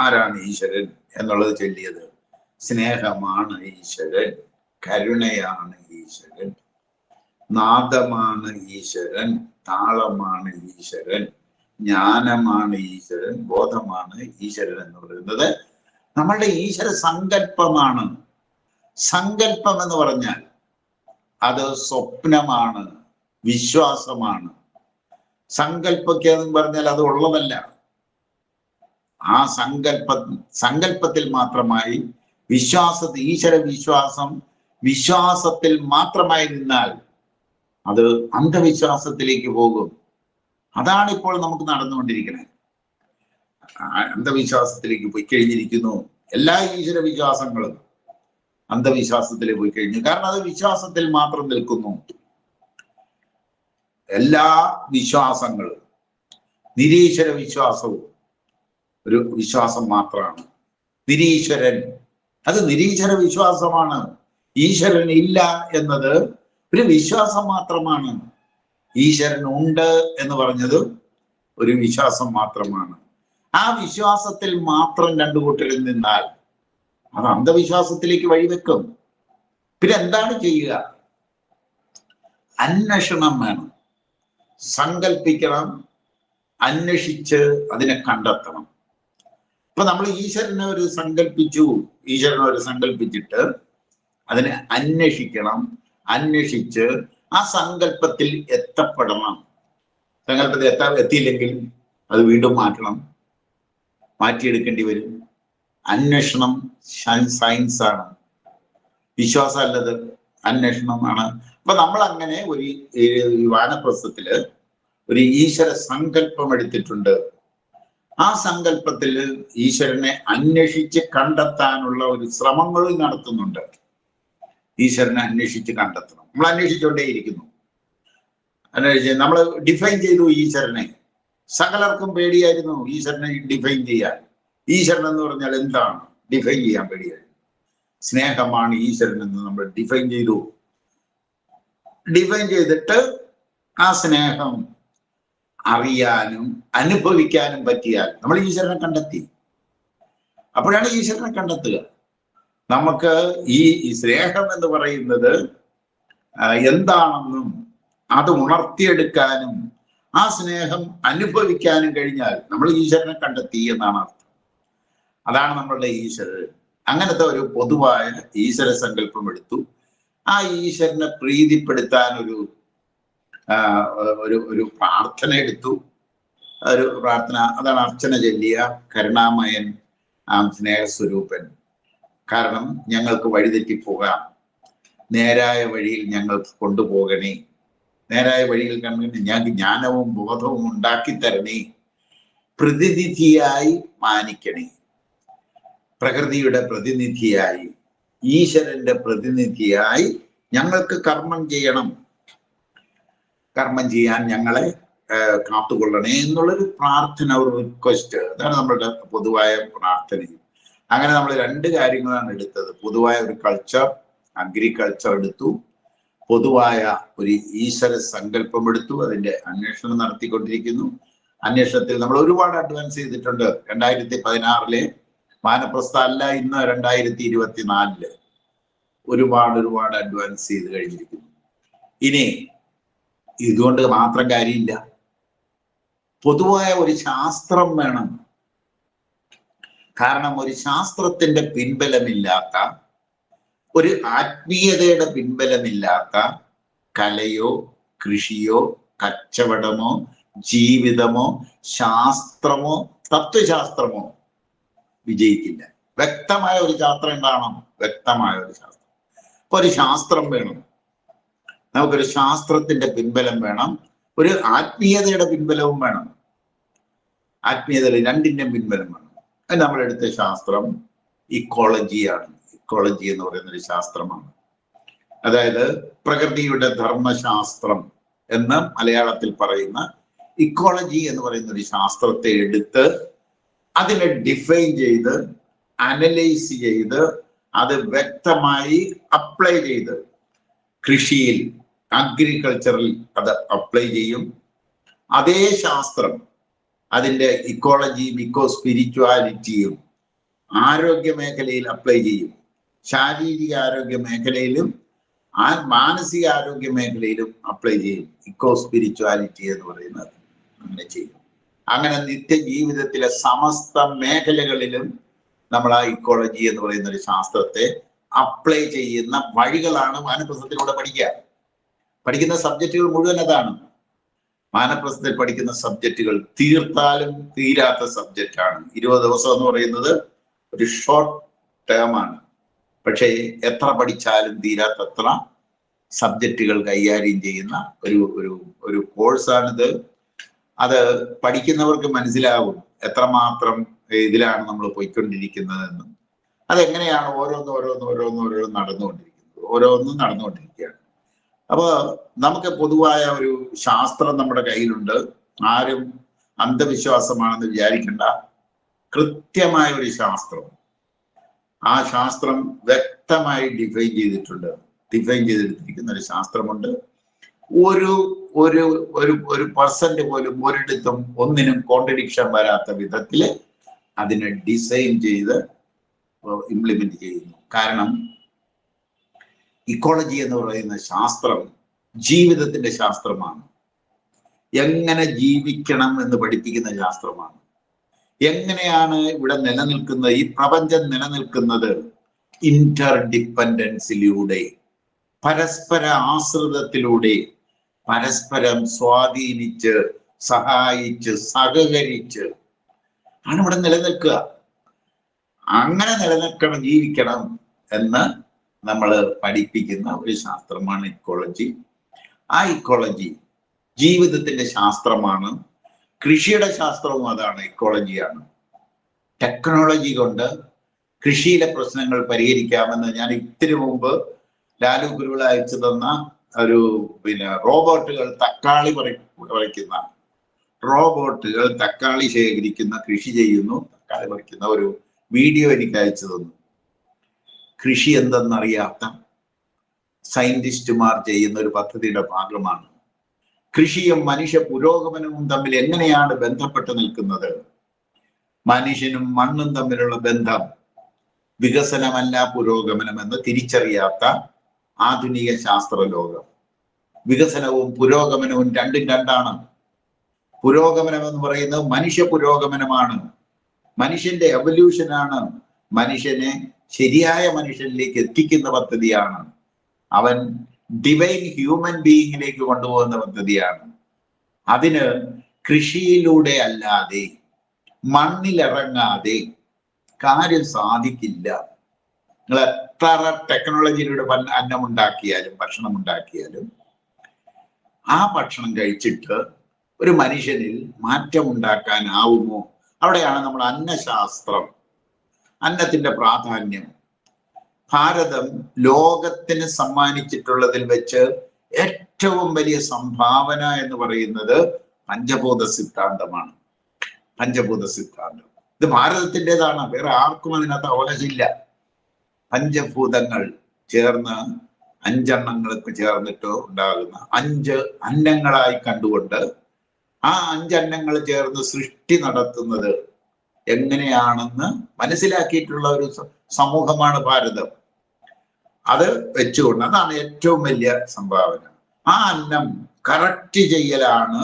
ആരാണ് ഈശ്വരൻ എന്നുള്ളത് ചൊല്ലിയത്. സ്നേഹമാണ് ഈശ്വരൻ, കരുണയാണ് ഈശ്വരൻ, നാദമാണ് ഈശ്വരൻ, താളമാണ് ഈശ്വരൻ, ജ്ഞാനമാണ് ഈശ്വരൻ, ബോധമാണ് ഈശ്വരൻ എന്ന് പറയുന്നത് നമ്മളുടെ ഈശ്വര സങ്കല്പമാണ്. സങ്കല്പം എന്ന് പറഞ്ഞാൽ അത് സ്വപ്നമാണ്, വിശ്വാസമാണ്. സങ്കല്പക്കെന്ന് പറഞ്ഞാൽ അത് ഉള്ളതല്ല. ആ സങ്കല്പത്തിൽ മാത്രമായി ഈശ്വര വിശ്വാസത്തിൽ മാത്രമായി നിന്നാൽ അത് അന്ധവിശ്വാസത്തിലേക്ക് പോകും. അതാണ് ഇപ്പോൾ നമുക്ക് നടന്നുകൊണ്ടിരിക്കുന്നത്. അന്ധവിശ്വാസത്തിലേക്ക് പോയി കഴിഞ്ഞിരിക്കുന്നു. എല്ലാ ഈശ്വര വിശ്വാസങ്ങളും അന്ധവിശ്വാസത്തിലേക്ക് പോയി കഴിഞ്ഞു. കാരണം അത് വിശ്വാസത്തിൽ മാത്രം നിൽക്കുന്നു. എല്ലാ വിശ്വാസങ്ങളും, നിരീശ്വര വിശ്വാസവും ഒരു വിശ്വാസം മാത്രമാണ്. അത് നിരീശ്വര വിശ്വാസമാണ്. ഈശ്വരൻ ഇല്ല എന്നത് ഒരു വിശ്വാസം മാത്രമാണ്. ഈശ്വരൻ ഉണ്ട് എന്ന് പറഞ്ഞത് ഒരു വിശ്വാസം മാത്രമാണ്. ആ വിശ്വാസത്തിൽ മാത്രം രണ്ടു കൂട്ടരിൽ നിന്നാൽ അത് അന്ധവിശ്വാസത്തിലേക്ക് വഴിവെക്കും. പിന്നെ എന്താണ് ചെയ്യുക? അന്വേഷണം വേണം, സങ്കല്പിക്കണം, അന്വേഷിച്ച് അതിനെ കണ്ടെത്തണം. ഇപ്പൊ നമ്മൾ ഈശ്വരനെ സങ്കല്പിച്ചിട്ട് അതിനെ അന്വേഷിക്കണം. അന്വേഷിച്ച് ആ സങ്കല്പത്തിൽ എത്തപ്പെടണം. സങ്കല്പത്തിൽ എത്തിയില്ലെങ്കിൽ അത് വീണ്ടും മാറ്റിയെടുക്കേണ്ടി വരും. അന്വേഷണം സയൻസാണ്, വിശ്വാസം അല്ലത്, അന്വേഷണമാണ്. അപ്പൊ നമ്മൾ അങ്ങനെ ഒരു വാനപ്രസ്ഥത്തില് ഒരു ഈശ്വര സങ്കല്പം എടുത്തിട്ടുണ്ട്. ആ സങ്കല്പത്തിൽ ഈശ്വരനെ അന്വേഷിച്ച് കണ്ടെത്താനുള്ള ഒരു ശ്രമങ്ങൾ നടത്തുന്നുണ്ട്. ഈശ്വരനെ അന്വേഷിച്ച് കണ്ടെത്തണം. നമ്മൾ അന്വേഷിച്ചുകൊണ്ടേയിരിക്കുന്നു. നമ്മൾ ഡിഫൈൻ ചെയ്തു ഈശ്വരനെ. സകലർക്കും പേടിയായിരുന്നു ഈശ്വരനെ ഡിഫൈൻ ചെയ്യാൻ. ഈശ്വരൻ എന്ന് പറഞ്ഞാൽ എന്താണ്? ഡിഫൈൻ ചെയ്യാൻ പേടിയായിരുന്നു. സ്നേഹമാണ് ഈശ്വരൻ എന്ന് നമ്മൾ ഡിഫൈൻ ചെയ്തു. ഡിഫൈൻ ചെയ്തിട്ട് ആ സ്നേഹം അറിയാനും അനുഭവിക്കാനും പറ്റിയാൽ നമ്മൾ ഈശ്വരനെ കണ്ടെത്തി. അപ്പോഴാണ് ഈശ്വരനെ കണ്ടെത്തുക. നമുക്ക് ഈ സ്നേഹം എന്ന് പറയുന്നത് എന്താണെന്നും അത് ഉണർത്തിയെടുക്കാനും ആ സ്നേഹം അനുഭവിക്കാനും കഴിഞ്ഞാൽ നമ്മൾ ഈശ്വരനെ കണ്ടെത്തി എന്നാണ് അർത്ഥം. അതാണ് നമ്മളുടെ ഈശ്വരൻ. അങ്ങനത്തെ ഒരു പൊതുവായ ഈശ്വര സങ്കല്പം എടുത്തു. ആ ഈശ്വരനെ പ്രീതിപ്പെടുത്താൻ ഒരു പ്രാർത്ഥന എടുത്തു. ഒരു പ്രാർത്ഥന, അതാണ് അർച്ചന ചൊല്ലിയ കരുണാമയൻ സ്നേഹസ്വരൂപൻ. കാരണം ഞങ്ങൾക്ക് വഴിതെറ്റിപ്പോകാം, നേരായ വഴിയിൽ ഞങ്ങൾ കൊണ്ടുപോകണേ, നേരായ വഴിയിൽ കണ്ടിട്ട് ഞങ്ങൾക്ക് ജ്ഞാനവും ബോധവും ഉണ്ടാക്കി തരണേ, പ്രതിനിധിയായി മാനിക്കണേ. പ്രകൃതിയുടെ പ്രതിനിധിയായി, ഈശ്വരന്റെ പ്രതിനിധിയായി ഞങ്ങൾക്ക് കർമ്മം ചെയ്യണം, കർമ്മം ചെയ്യാൻ ഞങ്ങളെ കാത്തുകൊള്ളണേ എന്നുള്ളൊരു പ്രാർത്ഥന, ഒരു റിക്വസ്റ്റ്. അതാണ് നമ്മളുടെ പൊതുവായ പ്രാർത്ഥനയും. അങ്ങനെ നമ്മൾ രണ്ട് കാര്യങ്ങളാണ് എടുത്തത്. പൊതുവായ ഒരു കൾച്ചർ, അഗ്രികൾച്ചർ എടുത്തു, പൊതുവായ ഒരു ഈശ്വര സങ്കല്പം എടുത്തു. അതിന്റെ അന്വേഷണം നടത്തിക്കൊണ്ടിരിക്കുന്നു. അന്വേഷണത്തിൽ നമ്മൾ ഒരുപാട് അഡ്വാൻസ് ചെയ്തിട്ടുണ്ട്. 2016 വാനപ്രസ്ഥ അല്ല, ഇന്ന് 2024 ഒരുപാട് അഡ്വാൻസ് ചെയ്ത് കഴിഞ്ഞിരിക്കുന്നു. ഇനി ഇതുകൊണ്ട് മാത്രം കാര്യമില്ല, പൊതുവായ ഒരു ശാസ്ത്രം വേണം. കാരണം ഒരു ശാസ്ത്രത്തിന്റെ പിൻബലമില്ലാത്ത, ഒരു ആത്മീയതയുടെ പിൻബലമില്ലാത്ത കലയോ കൃഷിയോ കച്ചവടമോ ജീവിതമോ ശാസ്ത്രമോ തത്വശാസ്ത്രമോ വിജയിക്കില്ല. വ്യക്തമായ ഒരു ശാസ്ത്രം ഉണ്ടാവണം, വ്യക്തമായ ഒരു ശാസ്ത്രം. അപ്പൊ ഒരു ശാസ്ത്രം വേണം, നമുക്കൊരു ശാസ്ത്രത്തിന്റെ പിൻബലം വേണം, ഒരു ആത്മീയതയുടെ പിൻബലവും വേണം. ആത്മീയതയുടെ രണ്ടിന്റെയും പിൻബലം വേണം. അത് നമ്മളെടുത്ത ശാസ്ത്രം ഇക്കോളജിയാണ്. ഇക്കോളജി എന്ന് പറയുന്ന ഒരു ശാസ്ത്രമാണ്. അതായത് പ്രകൃതിയുടെ ധർമ്മശാസ്ത്രം എന്ന് മലയാളത്തിൽ പറയുന്ന ഇക്കോളജി എന്ന് പറയുന്ന ഒരു ശാസ്ത്രത്തെ എടുത്ത് അതിനെ ഡിഫൈൻ ചെയ്ത് അനലൈസ് ചെയ്ത് അത് വ്യക്തമായി അപ്ലൈ ചെയ്ത് കൃഷിയിൽ, അഗ്രികൾച്ചറിൽ അത് അപ്ലൈ ചെയ്യും. അതേ ശാസ്ത്രം അതിൻ്റെ ഇക്കോളജിയും സ്പിരിച്വാലിറ്റിയും ആരോഗ്യ മേഖലയിൽ അപ്ലൈ ചെയ്യും. ശാരീരിക ആരോഗ്യ മേഖലയിലും മാനസിക ആരോഗ്യ മേഖലയിലും അപ്ലൈ ചെയ്യും. സ്പിരിച്വാലിറ്റി എന്ന് പറയുന്നത് അങ്ങനെ ചെയ്യും. അങ്ങനെ നിത്യജീവിതത്തിലെ സമസ്ത മേഖലകളിലും നമ്മൾ ആ ഇക്കോളജി എന്ന് പറയുന്ന ഒരു ശാസ്ത്രത്തെ അപ്ലൈ ചെയ്യുന്ന വഴികളാണ് വാനപ്രസ്ഥത്തിലൂടെ പഠിക്കുന്ന സബ്ജക്റ്റുകൾ മുഴുവൻ അതാണ്. വാനപ്രസ്ഥത്തിൽ പഠിക്കുന്ന സബ്ജക്റ്റുകൾ തീർത്താലും തീരാത്ത സബ്ജക്റ്റാണ്. 20 ദിവസം എന്ന് പറയുന്നത് ഒരു ഷോർട്ട് ടേം ആണ്. പക്ഷേ എത്ര പഠിച്ചാലും തീരാത്തത്ര സബ്ജക്റ്റുകൾ കൈകാര്യം ചെയ്യുന്ന ഒരു കോഴ്സാണിത്. അത് പഠിക്കുന്നവർക്ക് മനസ്സിലാവും എത്രമാത്രം ഇതിലാണ് നമ്മൾ പോയിക്കൊണ്ടിരിക്കുന്നതെന്നും അതെങ്ങനെയാണ് ഓരോന്നും നടന്നുകൊണ്ടിരിക്കുകയാണ്. അപ്പോൾ നമുക്ക് പൊതുവായ ഒരു ശാസ്ത്രം നമ്മുടെ കയ്യിലുണ്ട്. ആരും അന്ധവിശ്വാസമാണെന്ന് വിചാരിക്കേണ്ട. കൃത്യമായ ഒരു ശാസ്ത്രം, ആ ശാസ്ത്രം വ്യക്തമായി ഡിഫൈൻ ചെയ്തെടുത്തിരിക്കുന്ന ഒരു ശാസ്ത്രമുണ്ട്. ഒരു പെർസെന്റ് പോലും ഒരിടത്തും ഒന്നിനും കോൺട്രഡിക്ഷൻ വരാത്ത വിധത്തില് അതിനെ ഡിസൈൻ ചെയ്ത് ഇംപ്ലിമെന്റ് ചെയ്യുന്നു. കാരണം ഇക്കോളജി എന്ന് പറയുന്ന ശാസ്ത്രം ജീവിതത്തിന്റെ ശാസ്ത്രമാണ്. എങ്ങനെ ജീവിക്കണം എന്ന് പഠിപ്പിക്കുന്ന ശാസ്ത്രമാണ്. എങ്ങനെയാണ് ഇവിടെ നിലനിൽക്കുന്നത്, ഈ പ്രപഞ്ചം നിലനിൽക്കുന്നത് ഇന്റർ ഡിപ്പെൻഡൻസിലൂടെ, പരസ്പര ആശ്രിതത്തിലൂടെ, പരസ്പരം സ്വാധീനിച്ച് സഹായിച്ച് സഹകരിച്ച് ആണ് ഇവിടെ നിലനിൽക്കുക. അങ്ങനെ നിലനിൽക്കണം, ജീവിക്കണം എന്ന് നമ്മൾ പഠിപ്പിക്കുന്ന ഒരു ശാസ്ത്രമാണ് ഇക്കോളജി. ആ ഇക്കോളജി ജീവിതത്തിന്റെ ശാസ്ത്രമാണ്. കൃഷിയുടെ ശാസ്ത്രവും അതാണ്, ഇക്കോളജിയാണ്. ടെക്നോളജി കൊണ്ട് കൃഷിയിലെ പ്രശ്നങ്ങൾ പരിഹരിക്കാമെന്ന് ഞാൻ ഇത്തിരി മുമ്പ് ലാലു ഗുരുവിൾ അയച്ചു തന്ന ഒരു റോബോട്ടുകൾ തക്കാളി പറിക്കുന്ന റോബോട്ടുകൾ തക്കാളി ശേഖരിക്കുന്ന, കൃഷി ചെയ്യുന്നു, തക്കാളി പറിക്കുന്ന ഒരു വീഡിയോ എനിക്ക് അയച്ചു തന്നു. കൃഷി എന്തെന്നറിയാത്ത സയന്റിസ്റ്റുമാർ ചെയ്യുന്ന ഒരു പദ്ധതിയുടെ ഭാഗമാണ്. കൃഷിയും മനുഷ്യ പുരോഗമനവും തമ്മിൽ എങ്ങനെയാണ് ബന്ധപ്പെട്ട് നിൽക്കുന്നത്? മനുഷ്യനും മണ്ണും തമ്മിലുള്ള ബന്ധം വികസനമല്ല പുരോഗമനം എന്ന് തിരിച്ചറിയാത്ത ആധുനിക ശാസ്ത്രലോകം. വികസനവും പുരോഗമനവും രണ്ടും രണ്ടാണ്. പുരോഗമനം എന്ന് പറയുന്നത് മനുഷ്യ പുരോഗമനമാണ്, മനുഷ്യന്റെ എവല്യൂഷനാണ്, മനുഷ്യനെ ശരിയായ മനുഷ്യനിലേക്ക് എത്തിക്കുന്ന പദ്ധതിയാണ്, അവൻ ഡിവൈൻ ഹ്യൂമൻ ബീയിങ്ങിലേക്ക് കൊണ്ടുപോകുന്ന പദ്ധതിയാണ്. അതിന് കൃഷിയിലൂടെ അല്ലാതെ, മണ്ണിലിറങ്ങാതെ കാര്യം സാധിക്കില്ല. നിങ്ങൾ എത്ര ടെക്നോളജിയിലൂടെ അന്നം ഉണ്ടാക്കിയാലും ഭക്ഷണം ഉണ്ടാക്കിയാലും ആ ഭക്ഷണം കഴിച്ചിട്ട് ഒരു മനുഷ്യനിൽ മാറ്റം ഉണ്ടാക്കാനാവുമോ? അവിടെയാണ് നമ്മൾ അന്നത്തിന്റെ പ്രാധാന്യം. ഭാരതം ലോകത്തിന് സമ്മാനിച്ചിട്ടുള്ളതിൽ വെച്ച് ഏറ്റവും വലിയ സംഭാവന എന്ന് പറയുന്നത് പഞ്ചഭൂത സിദ്ധാന്തമാണ്. പഞ്ചഭൂത സിദ്ധാന്തം ഇത് ഭാരതത്തിൻ്റെതാണ്, വേറെ ആർക്കും അതിനകത്ത് അവകാശമില്ല. പഞ്ചഭൂതങ്ങൾ ചേർന്ന് അഞ്ചെണ്ണങ്ങൾക്ക് ചേർന്നിട്ട് ഉണ്ടാകുന്ന 5 അന്നങ്ങളായി കണ്ടുകൊണ്ട് ആ 5 അന്നങ്ങൾ ചേർന്ന് സൃഷ്ടി നടത്തുന്നത് എങ്ങനെയാണെന്ന് മനസ്സിലാക്കിയിട്ടുള്ള ഒരു സമൂഹമാണ് ഭാരതം. അത് വെച്ചുകൊണ്ട് അതാണ് ഏറ്റവും വലിയ സംഭാവന. ആ അന്നം കറക്റ്റ് ചെയ്യലാണ്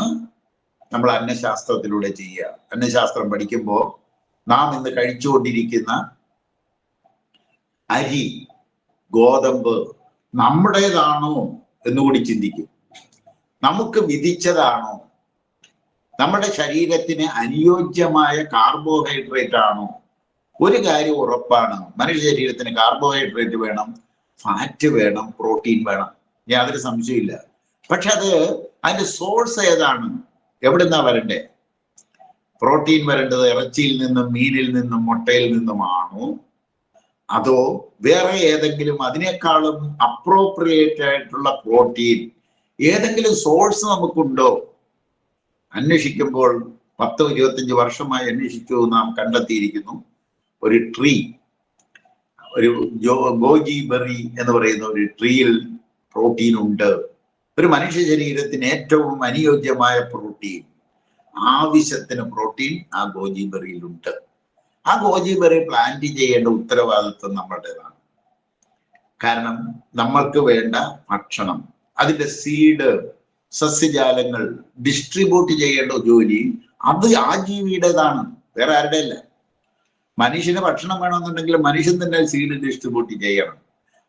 നമ്മൾ അന്നശാസ്ത്രത്തിലൂടെ ചെയ്യുക. അന്നശാസ്ത്രം പഠിക്കുമ്പോൾ നാം ഇന്ന് കഴിച്ചുകൊണ്ടിരിക്കുന്ന അരി, ഗോതമ്പ് നമ്മുടേതാണോ എന്നുകൂടി ചിന്തിക്കും. നമുക്ക് വിധിച്ചതാണോ? നമ്മുടെ ശരീരത്തിന് അനുയോജ്യമായ കാർബോഹൈഡ്രേറ്റ് ആണോ? ഒരു കാര്യം ഉറപ്പാണ്, മനുഷ്യ ശരീരത്തിന് കാർബോഹൈഡ്രേറ്റ് വേണം, ഫാറ്റ് വേണം, പ്രോട്ടീൻ വേണം, യാതൊരു സംശയമില്ല. പക്ഷെ അതിന്റെ സോഴ്സ് ഏതാണ്? എവിടുന്നാ വരണ്ടേ? പ്രോട്ടീൻ വരേണ്ടത് ഇറച്ചിയിൽ നിന്നും, മീനിൽ നിന്നും, മുട്ടയിൽ നിന്നുമാണോ? അതോ വേറെ ഏതെങ്കിലും അതിനേക്കാളും അപ്രോപ്രിയേറ്റ് ആയിട്ടുള്ള പ്രോട്ടീൻ ഏതെങ്കിലും സോഴ്സ് നമുക്കുണ്ടോ? അന്വേഷിക്കുമ്പോൾ 10-25 വർഷമായി അന്വേഷിച്ചു നാം കണ്ടെത്തിയിരിക്കുന്നു, ഒരു ട്രീ, ഒരു ഗോജി ബെറി എന്ന് പറയുന്ന ഒരു ട്രീയിൽ പ്രോട്ടീൻ ഉണ്ട്. ഒരു മനുഷ്യ ശരീരത്തിന് ഏറ്റവും അനുയോജ്യമായ പ്രോട്ടീൻ, ആവശ്യത്തിന് പ്രോട്ടീൻ ആ ഗോജി ബെറിയിലുണ്ട്. ആ ഗോജി ബെറി പ്ലാന്റ് ചെയ്യേണ്ട ഉത്തരവാദിത്വം നമ്മളുടേതാണ്. കാരണം നമ്മൾക്ക് വേണ്ട ഭക്ഷണം, അതിന്റെ സീഡ്, സസ്യജാലങ്ങൾ ഡിസ്ട്രിബ്യൂട്ട് ചെയ്യേണ്ട ജോലി അത് ആ ജീവിയുടേതാണ്, വേറെ ആരുടെ അല്ല. മനുഷ്യന് ഭക്ഷണം വേണമെന്നുണ്ടെങ്കിൽ മനുഷ്യൻ തന്നെ സീഡ് ഡിസ്ട്രിബ്യൂട്ട് ചെയ്യണം.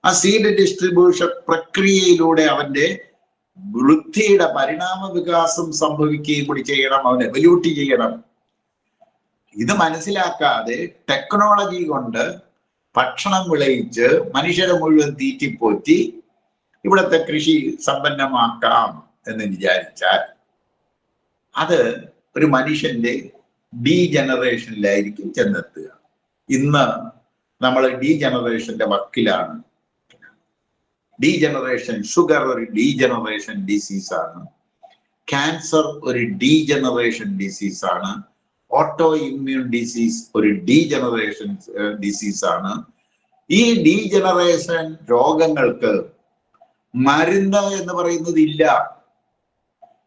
ആ സീഡ് ഡിസ്ട്രിബ്യൂഷൻ പ്രക്രിയയിലൂടെ അവന്റെ വൃത്തിയുടെ പരിണാമ വികാസം സംഭവിക്കുകയും കൂടി ചെയ്യണം, അവനെ എവല്യൂട്ട് ചെയ്യണം. ഇത് മനസ്സിലാക്കാതെ ടെക്നോളജി കൊണ്ട് ഭക്ഷണം വിളയിച്ച് മനുഷ്യരെ മുഴുവൻ തീറ്റിപ്പോറ്റി ഇവിടുത്തെ കൃഷി സമ്പന്നമാക്കാം എന്ന് വിചാരിച്ചാൽ അത് ഒരു മനുഷ്യന്റെ ഡീജനറേഷനിലായിരിക്കും ചെന്നെത്തുക. ഇന്ന് നമ്മൾ ഡീജനറേഷന്റെ വക്കിലാണ്. ഡീജനറേഷൻ, ഷുഗർ ഒരു ഡീജനറേഷൻ ഡിസീസാണ്, ക്യാൻസർ ഒരു ഡീജനറേഷൻ ഡിസീസാണ്, ഓട്ടോ ഇമ്മ്യൂൺ ഡിസീസ് ഒരു ഡീജനറേഷൻ ഡിസീസാണ്. ഈ ഡീജനറേഷൻ രോഗങ്ങൾക്ക് മരുന്ന് എന്ന് പറയുന്നത് ഇല്ല.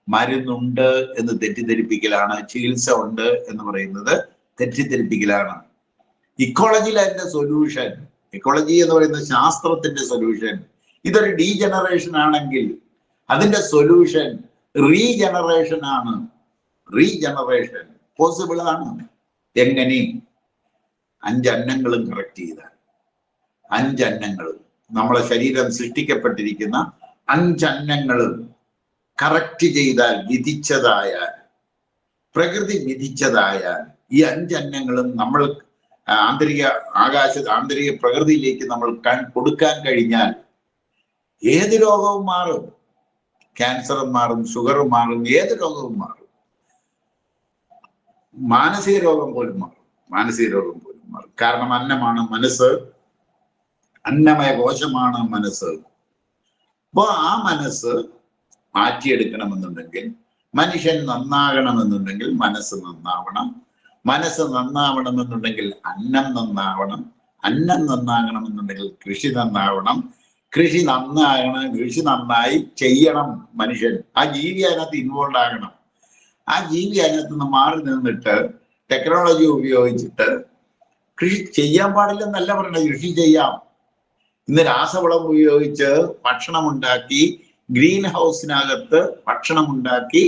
മരുന്നുണ്ട് എന്ന് തെറ്റിദ്ധരിപ്പിക്കലാണ്, ചികിത്സ ഉണ്ട് എന്ന് പറയുന്നത് തെറ്റിദ്ധരിപ്പിക്കലാണ്. ഇക്കോളജിയിൽ അതിന്റെ സൊല്യൂഷൻ, ഇക്കോളജി എന്ന് പറയുന്ന ശാസ്ത്രത്തിന്റെ സൊല്യൂഷൻ ഇതൊരു ഡീജനറേഷൻ ആണെങ്കിൽ അതിന്റെ സൊല്യൂഷൻ റീജനറേഷൻ ആണ്. റീജനറേഷൻ പോസിബിൾ ആണ്. എങ്ങനെ? 5 അന്നങ്ങളും കറക്റ്റ് ചെയ്താൽ, 5 അന്നങ്ങളും നമ്മളെ ശരീരം സൃഷ്ടിക്കപ്പെട്ടിരിക്കുന്ന 5 അന്നങ്ങളും കറക്റ്റ് ചെയ്താൽ, വിധിച്ചതായാൽ, പ്രകൃതി വിധിച്ചതായാൽ ഈ 5 അന്നങ്ങളും നമ്മൾ ആന്തരിക പ്രകൃതിയിലേക്ക് നമ്മൾ കൊടുക്കാൻ കഴിഞ്ഞാൽ ഏത് രോഗവും മാറും. ക്യാൻസറും മാറും, ഷുഗറും മാറും, ഏത് രോഗവും മാറും. മാനസിക രോഗം പോലും മാറും, മാനസിക രോഗം പോലും മാറും. കാരണം അന്നമാണ് മനസ്സ്, അന്നമയ കോശമാണ് മനസ്സ്. അപ്പോ ആ മനസ്സ് മാറ്റിയെടുക്കണമെന്നുണ്ടെങ്കിൽ, മനുഷ്യൻ നന്നാകണമെന്നുണ്ടെങ്കിൽ മനസ്സ് നന്നാവണം. മനസ്സ് നന്നാവണമെന്നുണ്ടെങ്കിൽ അന്നം നന്നാവണം. അന്നം നന്നാകണമെന്നുണ്ടെങ്കിൽ കൃഷി നന്നാവണം. കൃഷി നന്നാകണം, കൃഷി നന്നായി ചെയ്യണം മനുഷ്യൻ. ആ ജീവി അതിനകത്ത് ഇൻവോൾവ് ആകണം. ആ ജീവി അതിനകത്ത് നിന്ന് മാറി നിന്നിട്ട് ടെക്നോളജി ഉപയോഗിച്ചിട്ട് കൃഷി ചെയ്യാൻ പാടില്ലെന്നല്ല പറയണത്, കൃഷി ചെയ്യാം. ഇന്ന് രാസവളം ഉപയോഗിച്ച് ഭക്ഷണം ഉണ്ടാക്കി, ഗ്രീൻ ഹൗസിനകത്ത് ഭക്ഷണം ഉണ്ടാക്കി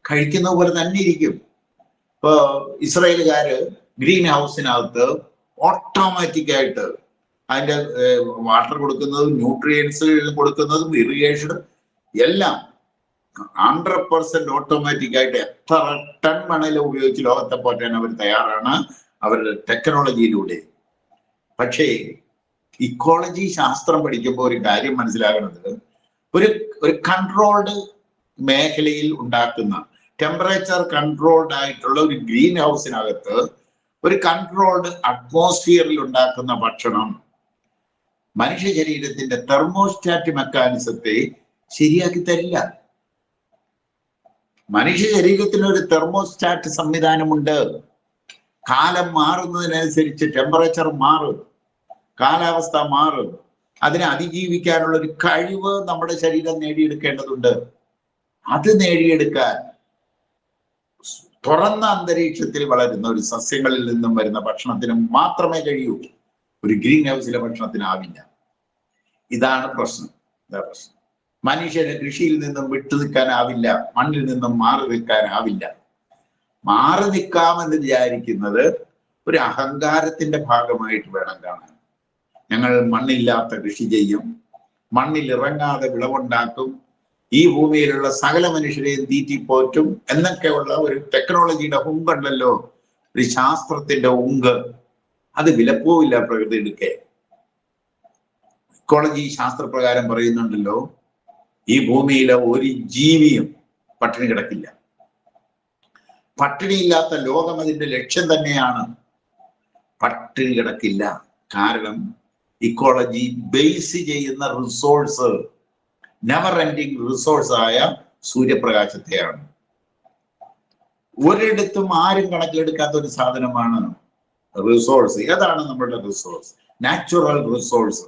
കഴിക്കുന്ന പോലെ തന്നെ ഇരിക്കും. ഇപ്പൊ ഇസ്രായേലുകാര് ഗ്രീൻ ഹൗസിനകത്ത് ഓട്ടോമാറ്റിക് ആയിട്ട് അതിന്റെ വാട്ടർ കൊടുക്കുന്നതും ന്യൂട്രിയൻസ് കൊടുക്കുന്നതും ഇറിഗേഷനും എല്ലാം 100% ഓട്ടോമാറ്റിക് ആയിട്ട് എത്ര ടൺ മണൽ ഉപയോഗിച്ച് ലോകത്തെ പോറ്റാൻ അവർ തയ്യാറാണ്, അവരുടെ ടെക്നോളജിയിലൂടെ. പക്ഷേ ഇക്കോളജി ശാസ്ത്രം പഠിക്കുമ്പോൾ ഒരു കാര്യം മനസ്സിലാകുന്നത്, ഒരു കൺട്രോൾഡ് മേഖലയിൽ ഉണ്ടാക്കുന്ന, ടെമ്പറേച്ചർ കൺട്രോൾഡ് ആയിട്ടുള്ള ഒരു ഗ്രീൻ ഹൗസിനകത്ത് ഒരു കൺട്രോൾഡ് അറ്റ്മോസ്ഫിയറിൽ ഉണ്ടാക്കുന്ന ഭക്ഷണം മനുഷ്യ ശരീരത്തിന്റെ തെർമോസ്റ്റാറ്റ് മെക്കാനിസത്തെ ശരിയാക്കി തരില്ല. മനുഷ്യ ശരീരത്തിന് ഒരു തെർമോസ്റ്റാറ്റ് സംവിധാനമുണ്ട്. കാലം മാറുന്നതിനനുസരിച്ച് ടെമ്പറേച്ചർ മാറും, കാലാവസ്ഥ മാറും. അതിനെ അതിജീവിക്കാനുള്ള ഒരു കഴിവ് നമ്മുടെ ശരീരം നേടിയെടുക്കേണ്ടതുണ്ട്. അത് നേടിയെടുക്കാൻ തുറന്ന അന്തരീക്ഷത്തിൽ വളരുന്ന ഒരു സസ്യങ്ങളിൽ നിന്നും വരുന്ന ഭക്ഷണത്തിന് മാത്രമേ കഴിയൂ. ഒരു ഗ്രീൻ ഹൗസിലെ ഭക്ഷണത്തിനാവില്ല. ഇതാണ് പ്രശ്നം. മനുഷ്യന് കൃഷിയിൽ നിന്നും വിട്ടു നിൽക്കാനാവില്ല, മണ്ണിൽ നിന്നും മാറി നിൽക്കാനാവില്ല. മാറി നിൽക്കാമെന്ന് വിചാരിക്കുന്നത് ഒരു അഹങ്കാരത്തിന്റെ ഭാഗമായിട്ട് വേണം കാണാൻ. ഞങ്ങൾ മണ്ണില്ലാത്ത കൃഷി ചെയ്യും, മണ്ണിൽ ഇറങ്ങാതെ വിളവുണ്ടാക്കും, ഈ ഭൂമിയിലുള്ള സകല മനുഷ്യരെയും തീറ്റിപ്പോറ്റും എന്നൊക്കെയുള്ള ഒരു ടെക്നോളജിയുടെ ഉണ്ടല്ലോ, ഒരു ശാസ്ത്രത്തിന്റെ ഉങ്ക്. അത് വിലപ്പോവില്ല പ്രകൃതിയെടുക്കെ. ഇക്കോളജി ശാസ്ത്രപ്രകാരം പറയുന്നുണ്ടല്ലോ, ഈ ഭൂമിയിലെ ഒരു ജീവിയും പട്ടിണി കിടക്കില്ല. പട്ടിണിയില്ലാത്ത ലോകം അതിന്റെ ലക്ഷ്യം തന്നെയാണ്. പട്ടിണി കിടക്കില്ല. കാരണം ഇക്കോളജി ബേസ് ചെയ്യുന്ന റിസോഴ്സ് നെവർ എൻഡിങ് റിസോഴ്സ് ആയ സൂര്യപ്രകാശത്തെയാണ്. ഒരിടത്തും ആരും കണക്കിലെടുക്കാത്ത ഒരു സാധനമാണ് റിസോഴ്സ്. ഏതാണ് നമ്മളുടെ റിസോഴ്സ്? Natural resource.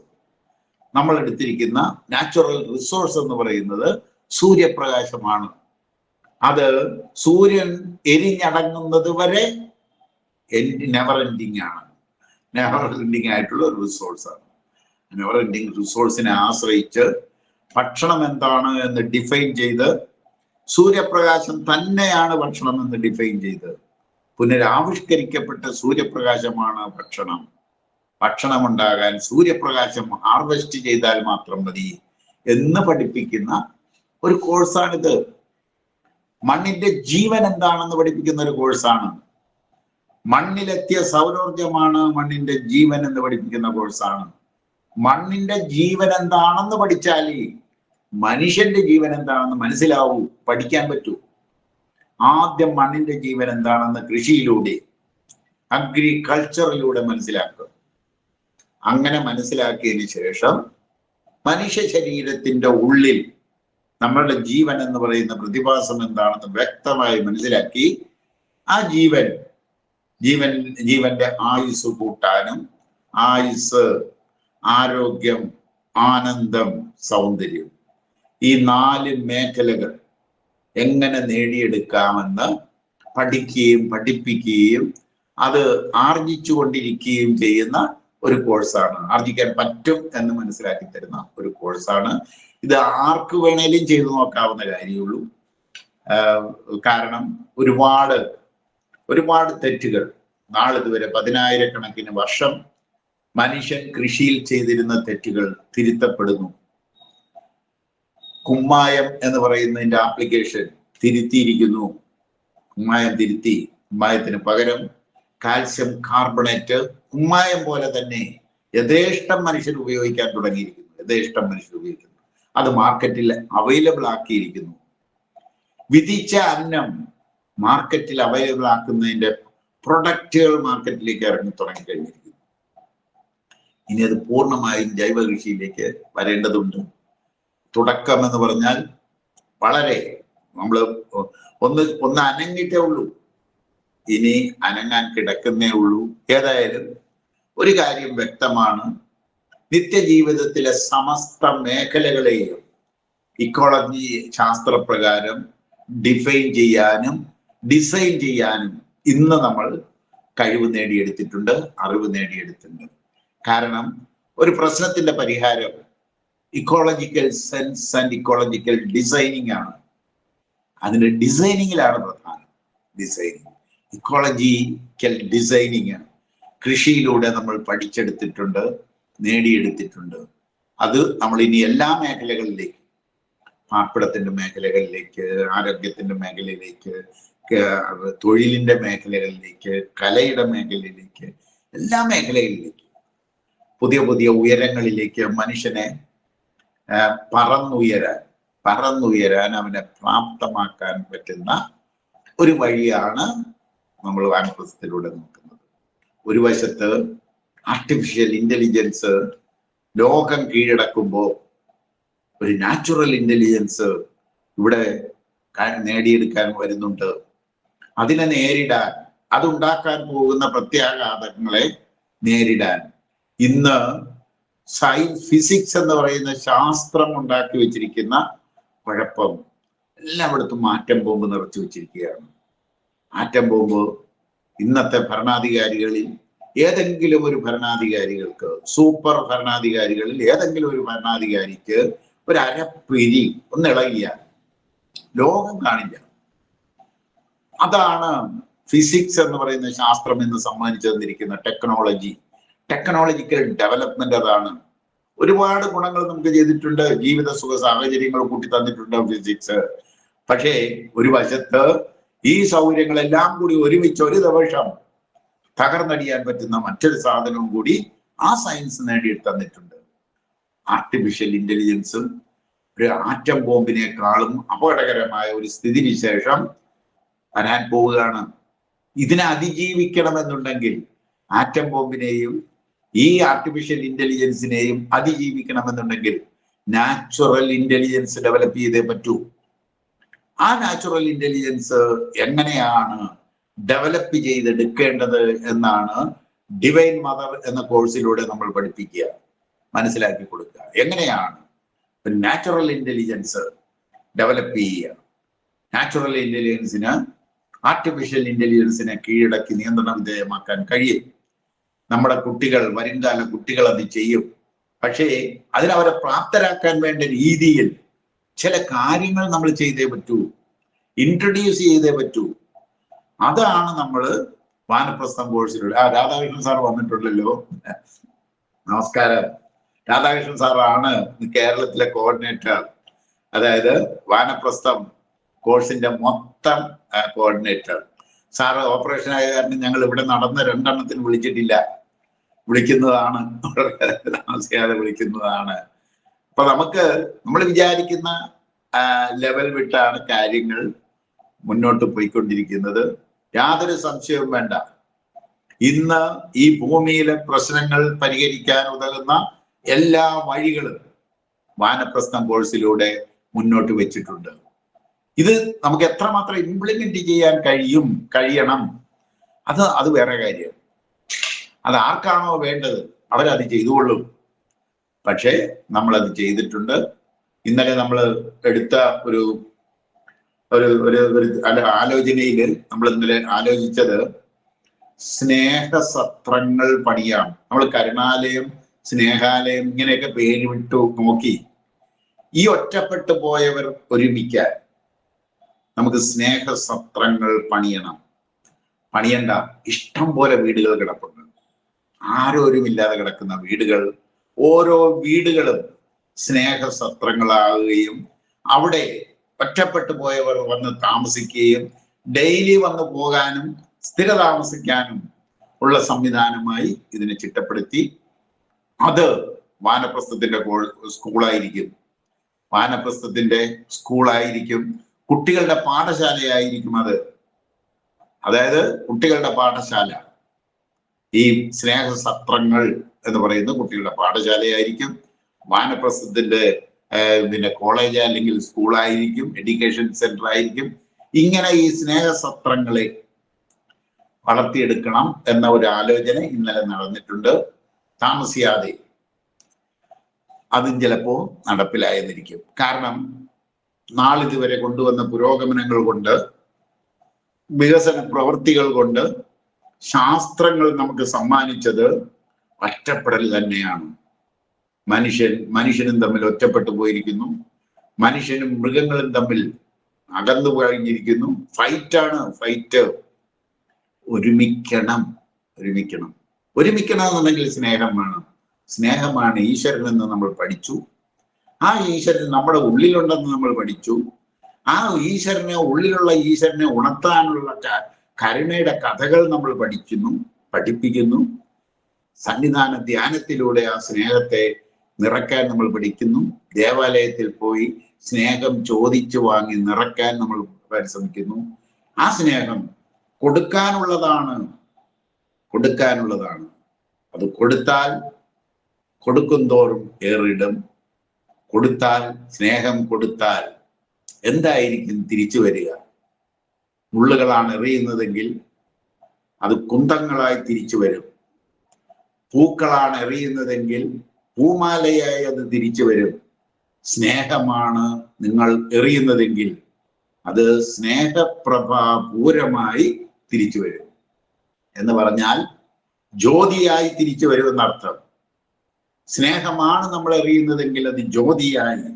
നമ്മൾ എടുത്തിരിക്കുന്ന നാച്ചുറൽ റിസോഴ്സ് എന്ന് പറയുന്നത് സൂര്യപ്രകാശമാണ്. അത് സൂര്യൻ എരിഞ്ഞടങ്ങുന്നത് വരെ നെവർ എൻഡിങ് ആണ്. നെവർ എൻഡിങ് ആയിട്ടുള്ള ഒരു റിസോഴ്സാണ്. നെവർ എൻഡിങ് റിസോഴ്സിനെ ആശ്രയിച്ച് ഭക്ഷണം എന്താണ് എന്ന് ഡിഫൈൻ ചെയ്ത്, സൂര്യപ്രകാശം തന്നെയാണ് ഭക്ഷണം എന്ന് ഡിഫൈൻ ചെയ്ത്, പുനരാവിഷ്കരിക്കപ്പെട്ട സൂര്യപ്രകാശമാണ് ഭക്ഷണം. ഭക്ഷണം ഉണ്ടാകാൻ സൂര്യപ്രകാശം ഹാർവെസ്റ്റ് ചെയ്താൽ മാത്രം മതി എന്ന് പഠിപ്പിക്കുന്ന ഒരു കോഴ്സാണിത്. മണ്ണിന്റെ ജീവൻ എന്താണെന്ന് പഠിപ്പിക്കുന്ന ഒരു കോഴ്സാണ്. മണ്ണിലെത്തിയ സൗരോർജമാണ് മണ്ണിന്റെ ജീവൻ എന്ന് പഠിപ്പിക്കുന്ന കോഴ്സാണ്. മണ്ണിന്റെ ജീവൻ എന്താണെന്ന് പഠിച്ചാൽ മനുഷ്യന്റെ ജീവൻ എന്താണെന്ന് മനസ്സിലാവൂ, പഠിക്കാൻ പറ്റൂ. ആദ്യം മണ്ണിന്റെ ജീവൻ എന്താണെന്ന് കൃഷിയിലൂടെ, അഗ്രികൾച്ചറിലൂടെ മനസ്സിലാക്കുക. അങ്ങനെ മനസ്സിലാക്കിയതിന് ശേഷം മനുഷ്യ ശരീരത്തിന്റെ ഉള്ളിൽ നമ്മളുടെ ജീവൻ എന്ന് പറയുന്ന പ്രതിഭാസം എന്താണെന്ന് വ്യക്തമായി മനസ്സിലാക്കി ആ ജീവന്റെ ആയുസ് കൂട്ടാനും, ആയുസ്, ആരോഗ്യം, ആനന്ദം, സൗന്ദര്യം, ഈ 4 മേഖലകൾ എങ്ങനെ നേടിയെടുക്കാമെന്ന് പഠിക്കുകയും പഠിപ്പിക്കുകയും അത് ആർജിച്ചു കൊണ്ടിരിക്കുകയും ചെയ്യുന്ന ഒരു കോഴ്സാണ്. ആർജിക്കാൻ പറ്റും എന്ന് മനസ്സിലാക്കി തരുന്ന ഒരു കോഴ്സാണ് ഇത്. ആർക്ക് വേണേലും ചെയ്തു നോക്കാവുന്ന കാര്യമുള്ളൂ. കാരണം ഒരുപാട് തെറ്റുകൾ നാളിതുവരെ 10,000 വർഷം മനുഷ്യൻ കൃഷിയിൽ ചെയ്തിരുന്ന തെറ്റുകൾ തിരുത്തപ്പെടുന്നു. കുമ്മായം എന്ന് പറയുന്നതിന്റെ ആപ്ലിക്കേഷൻ തിരുത്തിയിരിക്കുന്നു. കുമ്മായം തിരുത്തി, കുമ്മായത്തിന് പകരം കാൽസ്യം കാർബണേറ്റ് കുമ്മായം പോലെ തന്നെ യഥേഷ്ടം മനുഷ്യർ ഉപയോഗിക്കാൻ തുടങ്ങിയിരിക്കുന്നു. യഥേഷ്ടം മനുഷ്യർ ഉപയോഗിക്കുന്നു. അത് മാർക്കറ്റിൽ അവൈലബിൾ ആക്കിയിരിക്കുന്നു. വിധിച്ച അന്നം മാർക്കറ്റിൽ അവൈലബിൾ ആക്കുന്നതിന്റെ പ്രൊഡക്റ്റുകൾ മാർക്കറ്റിലേക്ക് ഇറങ്ങി തുടങ്ങിക്കഴിഞ്ഞിരിക്കുന്നു. ഇനി അത് പൂർണ്ണമായും ജൈവ കൃഷിയിലേക്ക് വരേണ്ടതുണ്ട്. തുടക്കം എന്ന് പറഞ്ഞാൽ വളരെ നമ്മൾ ഒന്ന് അനങ്ങിട്ടേ ഉള്ളൂ. ഇനി അനങ്ങാൻ കിടക്കുന്നേ ഉള്ളൂ. ഏതായാലും ഒരു കാര്യം വ്യക്തമാണ്, നിത്യജീവിതത്തിലെ സമസ്ത മേഖലകളെയും ഇക്കോളജി ശാസ്ത്രപ്രകാരം ഡിഫൈൻ ചെയ്യാനും ഡിസൈൻ ചെയ്യാനും ഇന്ന് നമ്മൾ കഴിവ് നേടിയെടുത്തിട്ടുണ്ട്, അറിവ് നേടിയെടുത്തിട്ടുണ്ട്. കാരണം ഒരു പ്രശ്നത്തിന്റെ പരിഹാരം ecological sense and ecological designing ആണ്. അതിന്റെ ഡിസൈനിങ്ങിലാണ് പ്രധാനം. ഡിസൈനിങ്, ഇക്കോളജിക്കൽ ഡിസൈനിങ് കൃഷിയിലൂടെ നമ്മൾ പഠിച്ചെടുത്തിട്ടുണ്ട്, നേടിയെടുത്തിട്ടുണ്ട്. അത് നമ്മൾ ഇനി എല്ലാ മേഖലകളിലേക്ക്, പാർപ്പിടത്തിന്റെ മേഖലകളിലേക്ക്, ആരോഗ്യത്തിന്റെ മേഖലയിലേക്ക്, തൊഴിലിന്റെ മേഖലകളിലേക്ക്, കലയുടെ മേഖലയിലേക്ക്, എല്ലാ മേഖലകളിലേക്ക്, പുതിയ പുതിയ ഉയരങ്ങളിലേക്ക് മനുഷ്യനെ പറന്നുയരാൻ അവനെ പ്രാപ്തമാക്കാൻ പറ്റുന്ന ഒരു വഴിയാണ് നമ്മൾ വാനപ്രസ്ഥത്തിലൂടെ നോക്കുന്നത്. ഒരു വശത്ത് ആർട്ടിഫിഷ്യൽ ഇന്റലിജൻസ് ലോകം കീഴടക്കുമ്പോൾ ഒരു നാച്ചുറൽ ഇന്റലിജൻസ് ഇവിടെ നേടിയെടുക്കാൻ വരുന്നുണ്ട്. അതിനെ നേരിടാൻ, അതുണ്ടാക്കാൻ പോകുന്ന പ്രത്യാഘാതങ്ങളെ നേരിടാൻ ഇന്ന് ഫിസിക്സ് എന്ന് പറയുന്ന ശാസ്ത്രം ഉണ്ടാക്കി വെച്ചിരിക്കുന്ന കുഴപ്പം എല്ലായിടത്തും ആറ്റം ബോംബ് നിറച്ചു വെച്ചിരിക്കുകയാണ്. ആറ്റം ബോംബ് ഇന്നത്തെ ഭരണാധികാരികളിൽ ഏതെങ്കിലും ഒരു ഭരണാധികാരികൾക്ക്, സൂപ്പർ ഭരണാധികാരികളിൽ ഏതെങ്കിലും ഒരു ഭരണാധികാരിക്ക് ഒരു അരപ്പിരി ഒന്നിളകിയാൽ ലോകം കാണില്ല. അതാണ് ഫിസിക്സ് എന്ന് പറയുന്ന ശാസ്ത്രം എന്ന് സമ്മാനിച്ചു തന്നിരിക്കുന്ന ടെക്നോളജിക്കൽ ഡെവലപ്മെന്റ്. അതാണ് ഒരുപാട് ഗുണങ്ങൾ നമുക്ക് ചെയ്തിട്ടുണ്ട്, ജീവിത സുഖ സാഹചര്യങ്ങൾ കൂട്ടി തന്നിട്ടുണ്ട് ഫിസിക്സ്. പക്ഷേ ഒരു വശത്ത് ഈ സൗകര്യങ്ങളെല്ലാം കൂടി ഒരുമിച്ച് ഒരു ദിവസം തകർന്നടിയാൻ പറ്റുന്ന മറ്റൊരു സാധനവും കൂടി ആ സയൻസ് നേടിയെടുത്തന്നിട്ടുണ്ട്. ആർട്ടിഫിഷ്യൽ ഇന്റലിജൻസും ഒരു ആറ്റം ബോംബിനേക്കാളും അപകടകരമായ ഒരു സ്ഥിതിവിശേഷം വരാൻ പോവുകയാണ്. ഇതിനെ അതിജീവിക്കണമെന്നുണ്ടെങ്കിൽ ആറ്റം ബോംബിനെയും ഈ ആർട്ടിഫിഷ്യൽ ഇന്റലിജൻസിനെയും അതിജീവിക്കണമെന്നുണ്ടെങ്കിൽ നാച്ചുറൽ ഇന്റലിജൻസ് ഡെവലപ്പ് ചെയ്തേ പറ്റൂ. ആ നാച്ചുറൽ ഇന്റലിജൻസ് എങ്ങനെയാണ് ഡെവലപ്പ് ചെയ്തെടുക്കേണ്ടത് എന്നാണ് ഡിവൈൻ മദർ എന്ന കോഴ്സിലൂടെ നമ്മൾ പഠിപ്പിക്കുക, മനസ്സിലാക്കി കൊടുക്കുക. എങ്ങനെയാണ് നാച്ചുറൽ ഇന്റലിജൻസ് ഡെവലപ്പ് ചെയ്യുക? നാച്ചുറൽ ഇന്റലിജൻസിന് ആർട്ടിഫിഷ്യൽ ഇന്റലിജൻസിനെ കീഴടക്കി നിയന്ത്രണ വിധേയമാക്കാൻ കഴിയും. നമ്മുടെ കുട്ടികൾ, വരുംകാല കുട്ടികൾ അത് ചെയ്യും. പക്ഷേ അതിനവരെ പ്രാപ്തരാക്കാൻ വേണ്ട രീതിയിൽ ചില കാര്യങ്ങൾ നമ്മൾ ചെയ്തേ പറ്റൂ, ഇൻട്രൊഡ്യൂസ് ചെയ്തേ പറ്റൂ. അതാണ് നമ്മൾ വാനപ്രസ്ഥം കോഴ്സിലൂടെ. രാധാകൃഷ്ണൻ സാർ വന്നിട്ടുണ്ടല്ലോ, നമസ്കാരം. രാധാകൃഷ്ണൻ സാറാണ് കേരളത്തിലെ കോർഡിനേറ്റർ, അതായത് വാനപ്രസ്ഥം കോഴ്സിന്റെ മൊത്തം കോർഡിനേറ്റർ. സാറ് ഓപ്പറേഷൻ ആയ കാരണം ഞങ്ങൾ ഇവിടെ നടന്ന 2 എണ്ണത്തിന് വിളിച്ചിട്ടില്ല, വിളിക്കുന്നതാണ്, താമസിയാതെ വിളിക്കുന്നതാണ്. അപ്പൊ നമ്മൾ വിചാരിക്കുന്ന ലെവൽ വിട്ടാണ് കാര്യങ്ങൾ മുന്നോട്ട് പോയിക്കൊണ്ടിരിക്കുന്നത്. യാതൊരു സംശയവും വേണ്ട. ഇന്ന് ഈ ഭൂമിയിലെ പ്രശ്നങ്ങൾ പരിഹരിക്കാൻ ഉതകുന്ന എല്ലാ വഴികളും വാനപ്രസ്ഥം കോഴ്സിലൂടെ മുന്നോട്ട് വെച്ചിട്ടുണ്ട്. ഇത് നമുക്ക് എത്രമാത്രം ഇംപ്ലിമെന്റ് ചെയ്യാൻ കഴിയണം അത് വേറെ കാര്യം. അത് ആർക്കാണോ വേണ്ടത് അവരത് ചെയ്തുകൊള്ളും. പക്ഷേ നമ്മളത് ചെയ്തിട്ടുണ്ട്. ഇന്നലെ നമ്മൾ എടുത്ത ഒരു ആലോചനയിൽ നമ്മൾ ഇന്നലെ ആലോചിച്ചത് സ്നേഹസത്രങ്ങൾ പണിയാം. നമ്മൾ കരുണാലയം, സ്നേഹാലയം ഇങ്ങനെയൊക്കെ പേര് വിട്ടു നോക്കി. ഈ ഒറ്റപ്പെട്ടു പോയവർ ഒരുമിക്കാൻ നമുക്ക് സ്നേഹസത്രങ്ങൾ പണിയണ്ട. ഇഷ്ടം പോലെ വീടുകൾ കിടപ്പുണ്ട്, ആരോരുമില്ലാതെ കിടക്കുന്ന വീടുകൾ. ഓരോ വീടുകളും സ്നേഹസത്രങ്ങളാകുകയും അവിടെ ഒറ്റപ്പെട്ടു പോയവർ വന്ന് താമസിക്കുകയും ഡെയിലി വന്നു പോകാനും സ്ഥിര താമസിക്കാനും ഉള്ള സംവിധാനമായി ഇതിനെ ചിട്ടപ്പെടുത്തി. അത് വാനപ്രസ്ഥത്തിന്റെ സ്കൂളായിരിക്കും, കുട്ടികളുടെ പാഠശാലയായിരിക്കും. അതായത് കുട്ടികളുടെ പാഠശാല, ഈ സ്നേഹസത്രങ്ങൾ എന്ന് പറയുന്ന കുട്ടികളുടെ പാഠശാലയായിരിക്കും. വാനപ്രസ്ഥത്തിന്റെ കോളേജ് അല്ലെങ്കിൽ സ്കൂളായിരിക്കും, എഡ്യൂക്കേഷൻ സെന്റർ ആയിരിക്കും. ഇങ്ങനെ ഈ സ്നേഹസത്രങ്ങളെ വളർത്തിയെടുക്കണം എന്ന ഒരു ആലോചന ഇന്നലെ നടന്നിട്ടുണ്ട്. താമസിയാതെ അതും ചിലപ്പോ നടപ്പിലായെന്നിരിക്കും. കാരണം നാളിതുവരെ കൊണ്ടുവന്ന പുരോഗമനങ്ങൾ കൊണ്ട്, വികസന പ്രവൃത്തികൾ കൊണ്ട് ശാസ്ത്രങ്ങൾ നമുക്ക് സമ്മാനിച്ചത് ഒറ്റപ്പെടൽ തന്നെയാണ്. മനുഷ്യനും തമ്മിൽ ഒറ്റപ്പെട്ടു പോയിരിക്കുന്നു. മനുഷ്യനും മൃഗങ്ങളും തമ്മിൽ അകന്നു കഴിഞ്ഞിരിക്കുന്നു. ഫൈറ്റ്. ഒരുമിക്കണം എന്നുണ്ടെങ്കിൽ സ്നേഹം വേണം. സ്നേഹമാണ് ഈശ്വരനെന്ന് നമ്മൾ പഠിച്ചു. ആ ഈശ്വരൻ നമ്മുടെ ഉള്ളിലുണ്ടെന്ന് നമ്മൾ പഠിച്ചു. ആ ഉള്ളിലുള്ള ഈശ്വരനെ ഉണർത്താനുള്ള കരുണയുടെ കഥകൾ നമ്മൾ പഠിപ്പിക്കുന്നു. സന്നിധാന ധ്യാനത്തിലൂടെ ആ സ്നേഹത്തെ നിറയ്ക്കാൻ നമ്മൾ പഠിക്കുന്നു. ദേവാലയത്തിൽ പോയി സ്നേഹം ചോദിച്ചു വാങ്ങി നിറയ്ക്കാൻ നമ്മൾ പരിശ്രമിക്കുന്നു. ആ സ്നേഹം കൊടുക്കാനുള്ളതാണ്. കൊടുക്കാനുള്ളതാണ്. അത് കൊടുത്താൽ കൊടുക്കും തോറും ഏറിടും. കൊടുത്താൽ, സ്നേഹം കൊടുത്താൽ എന്തായിരിക്കും തിരിച്ചു വരിക? മുള്ളുകളാണ് എറിയുന്നതെങ്കിൽ അത് കുന്തങ്ങളായി തിരിച്ചു വരും. പൂക്കളാണ് എറിയുന്നതെങ്കിൽ പൂമാലയായി അത് തിരിച്ചു വരും. സ്നേഹമാണ് നിങ്ങൾ എറിയുന്നതെങ്കിൽ അത് സ്നേഹപ്രഭാപൂരമായി തിരിച്ചു വരും. എന്ന് പറഞ്ഞാൽ ജ്യോതിയായി തിരിച്ചു വരുമെന്നർത്ഥം. സ്നേഹമാണ് നമ്മൾ എറിയുന്നതെങ്കിൽ അത് ജ്യോതിയായി.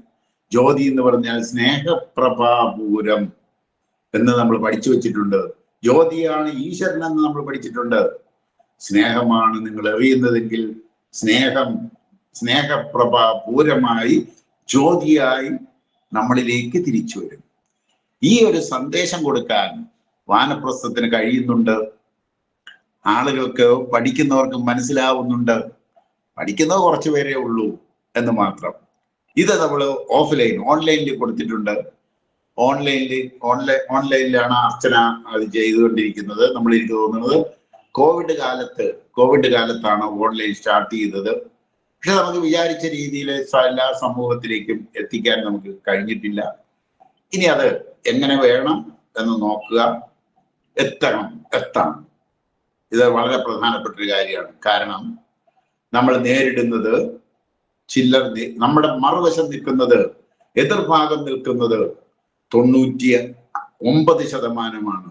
ജ്യോതി എന്ന് പറഞ്ഞാൽ സ്നേഹപ്രഭാപൂരം എന്ന് നമ്മൾ പഠിച്ചു വെച്ചിട്ടുണ്ട്. ജ്യോതിയാണ് ഈശ്വരൻ എന്ന് നമ്മൾ പഠിച്ചിട്ടുണ്ട്. സ്നേഹമാണ് നിങ്ങൾ എറിയുന്നതെങ്കിൽ സ്നേഹപ്രഭാപൂരമായി ജ്യോതിയായി നമ്മളിലേക്ക് തിരിച്ചു വരും. ഈ ഒരു സന്ദേശം കൊടുക്കാൻ വാനപ്രസ്ഥത്തിന് കഴിയുന്നുണ്ട്. ആളുകൾക്ക്, പഠിക്കുന്നവർക്ക് മനസ്സിലാവുന്നുണ്ട്. പഠിക്കുന്നത് കുറച്ചു പേരേ ഉള്ളൂ എന്ന് മാത്രം. ഇത് നമ്മൾ ഓൺലൈനിൽ കൊടുത്തിട്ടുണ്ട്. ഓൺലൈനിലാണ് അർച്ചന അത് ചെയ്തുകൊണ്ടിരിക്കുന്നത്. നമ്മൾ എനിക്ക് തോന്നുന്നത് കോവിഡ് കാലത്താണ് ഓൺലൈൻ സ്റ്റാർട്ട് ചെയ്തത്. പക്ഷെ നമുക്ക് വിചാരിച്ച രീതിയിൽ എല്ലാ സമൂഹത്തിലേക്കും എത്തിക്കാൻ നമുക്ക് കഴിഞ്ഞിട്ടില്ല. ഇനി അത് എങ്ങനെ വേണം എന്ന് നോക്കുക. എത്തണം. ഇത് വളരെ പ്രധാനപ്പെട്ട ഒരു കാര്യമാണ്. കാരണം നമ്മൾ നേരിടുന്നത് നമ്മുടെ മറുവശം നിൽക്കുന്നത്, എതിർഭാഗം നിൽക്കുന്നത് 99%.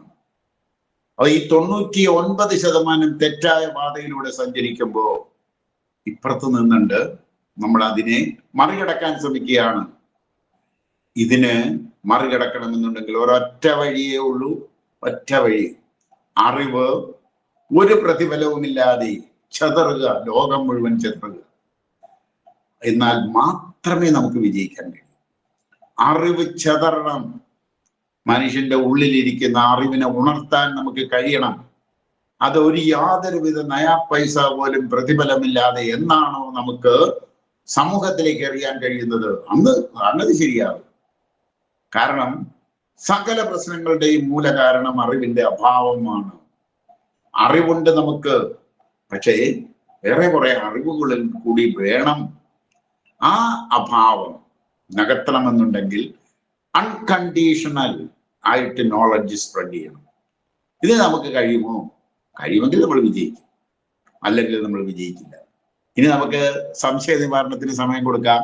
അപ്പൊ ഈ 99% തെറ്റായ പാതയിലൂടെ സഞ്ചരിക്കുമ്പോൾ ഇപ്പുറത്ത് നിന്നുണ്ട് നമ്മൾ അതിനെ മറികടക്കാൻ ശ്രമിക്കുകയാണ്. ഇതിന് മറികടക്കണമെന്നുണ്ടെങ്കിൽ ഒരൊറ്റ വഴിയേ ഉള്ളൂ. ഒറ്റ വഴി. അറിവ് ഒരു പ്രതിഫലവുമില്ലാതെ ചെതറുക, ലോകം മുഴുവൻ ചെതറുക. എന്നാൽ മാത്രമേ നമുക്ക് വിജയിക്കാൻ കഴിയൂ. അറിവ് ചെതറണം. മനുഷ്യന്റെ ഉള്ളിലിരിക്കുന്ന അറിവിനെ ഉണർത്താൻ നമുക്ക് കഴിയണം. അത് യാതൊരുവിധ നയാ പൈസ പോലും പ്രതിഫലമില്ലാതെ എന്നാണോ നമുക്ക് സമൂഹത്തിലേക്ക് എറിയാൻ കഴിയുന്നത്, അന്നത് ശരിയാകും. കാരണം സകല പ്രശ്നങ്ങളുടെയും മൂല കാരണം അറിവിന്റെ അഭാവമാണ്. അറിവുണ്ട് നമുക്ക്, പക്ഷേ വേറെ കുറെ അറിവുകളിൽ കൂടി വേണം ആ അഭാവം നികത്തണമെന്നുണ്ടെങ്കിൽ അൺകണ്ടീഷണൽ ആയിട്ട് നോളജ് സ്പ്രെഡ് ചെയ്യണം. ഇത് നമുക്ക് കഴിയുമോ? കഴിയുമെങ്കിൽ നമ്മൾ വിജയിക്കും, അല്ലെങ്കിൽ നമ്മൾ വിജയിക്കില്ല. ഇനി നമുക്ക് സംശയ നിവാരണത്തിന് സമയം കൊടുക്കാം.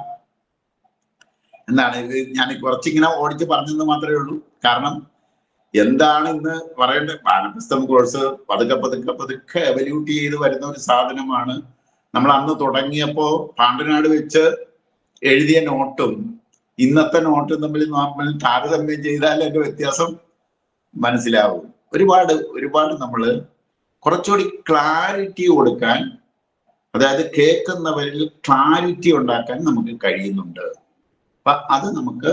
എന്താണ് ഇത്? ഞാൻ കുറച്ചിങ്ങനെ ഓടിച്ച് പറഞ്ഞെന്ന് മാത്രമേ ഉള്ളൂ. കാരണം എന്താണ് ഇന്ന് പറയേണ്ടത്? വാനപ്രസ്ഥം കോഴ്സ് പതുക്കെ എവല്യൂട്ട് ചെയ്ത് വരുന്ന ഒരു സാധനമാണ്. നമ്മൾ അന്ന് തുടങ്ങിയപ്പോ പാണ്ടനാട് വെച്ച് എഴുതിയ നോട്ടും ഇന്നത്തെ നോട്ടും തമ്മിൽ നമ്മൾ താരതമ്യം ചെയ്താൽ അതിന്റെ വ്യത്യാസം മനസ്സിലാവും. ഒരുപാട് നമ്മൾ കുറച്ചുകൂടി ക്ലാരിറ്റി കൊടുക്കാൻ, അതായത് കേൾക്കുന്നവരിൽ ക്ലാരിറ്റി ഉണ്ടാക്കാൻ നമുക്ക് കഴിയുന്നുണ്ട്. അപ്പൊ അത് നമുക്ക്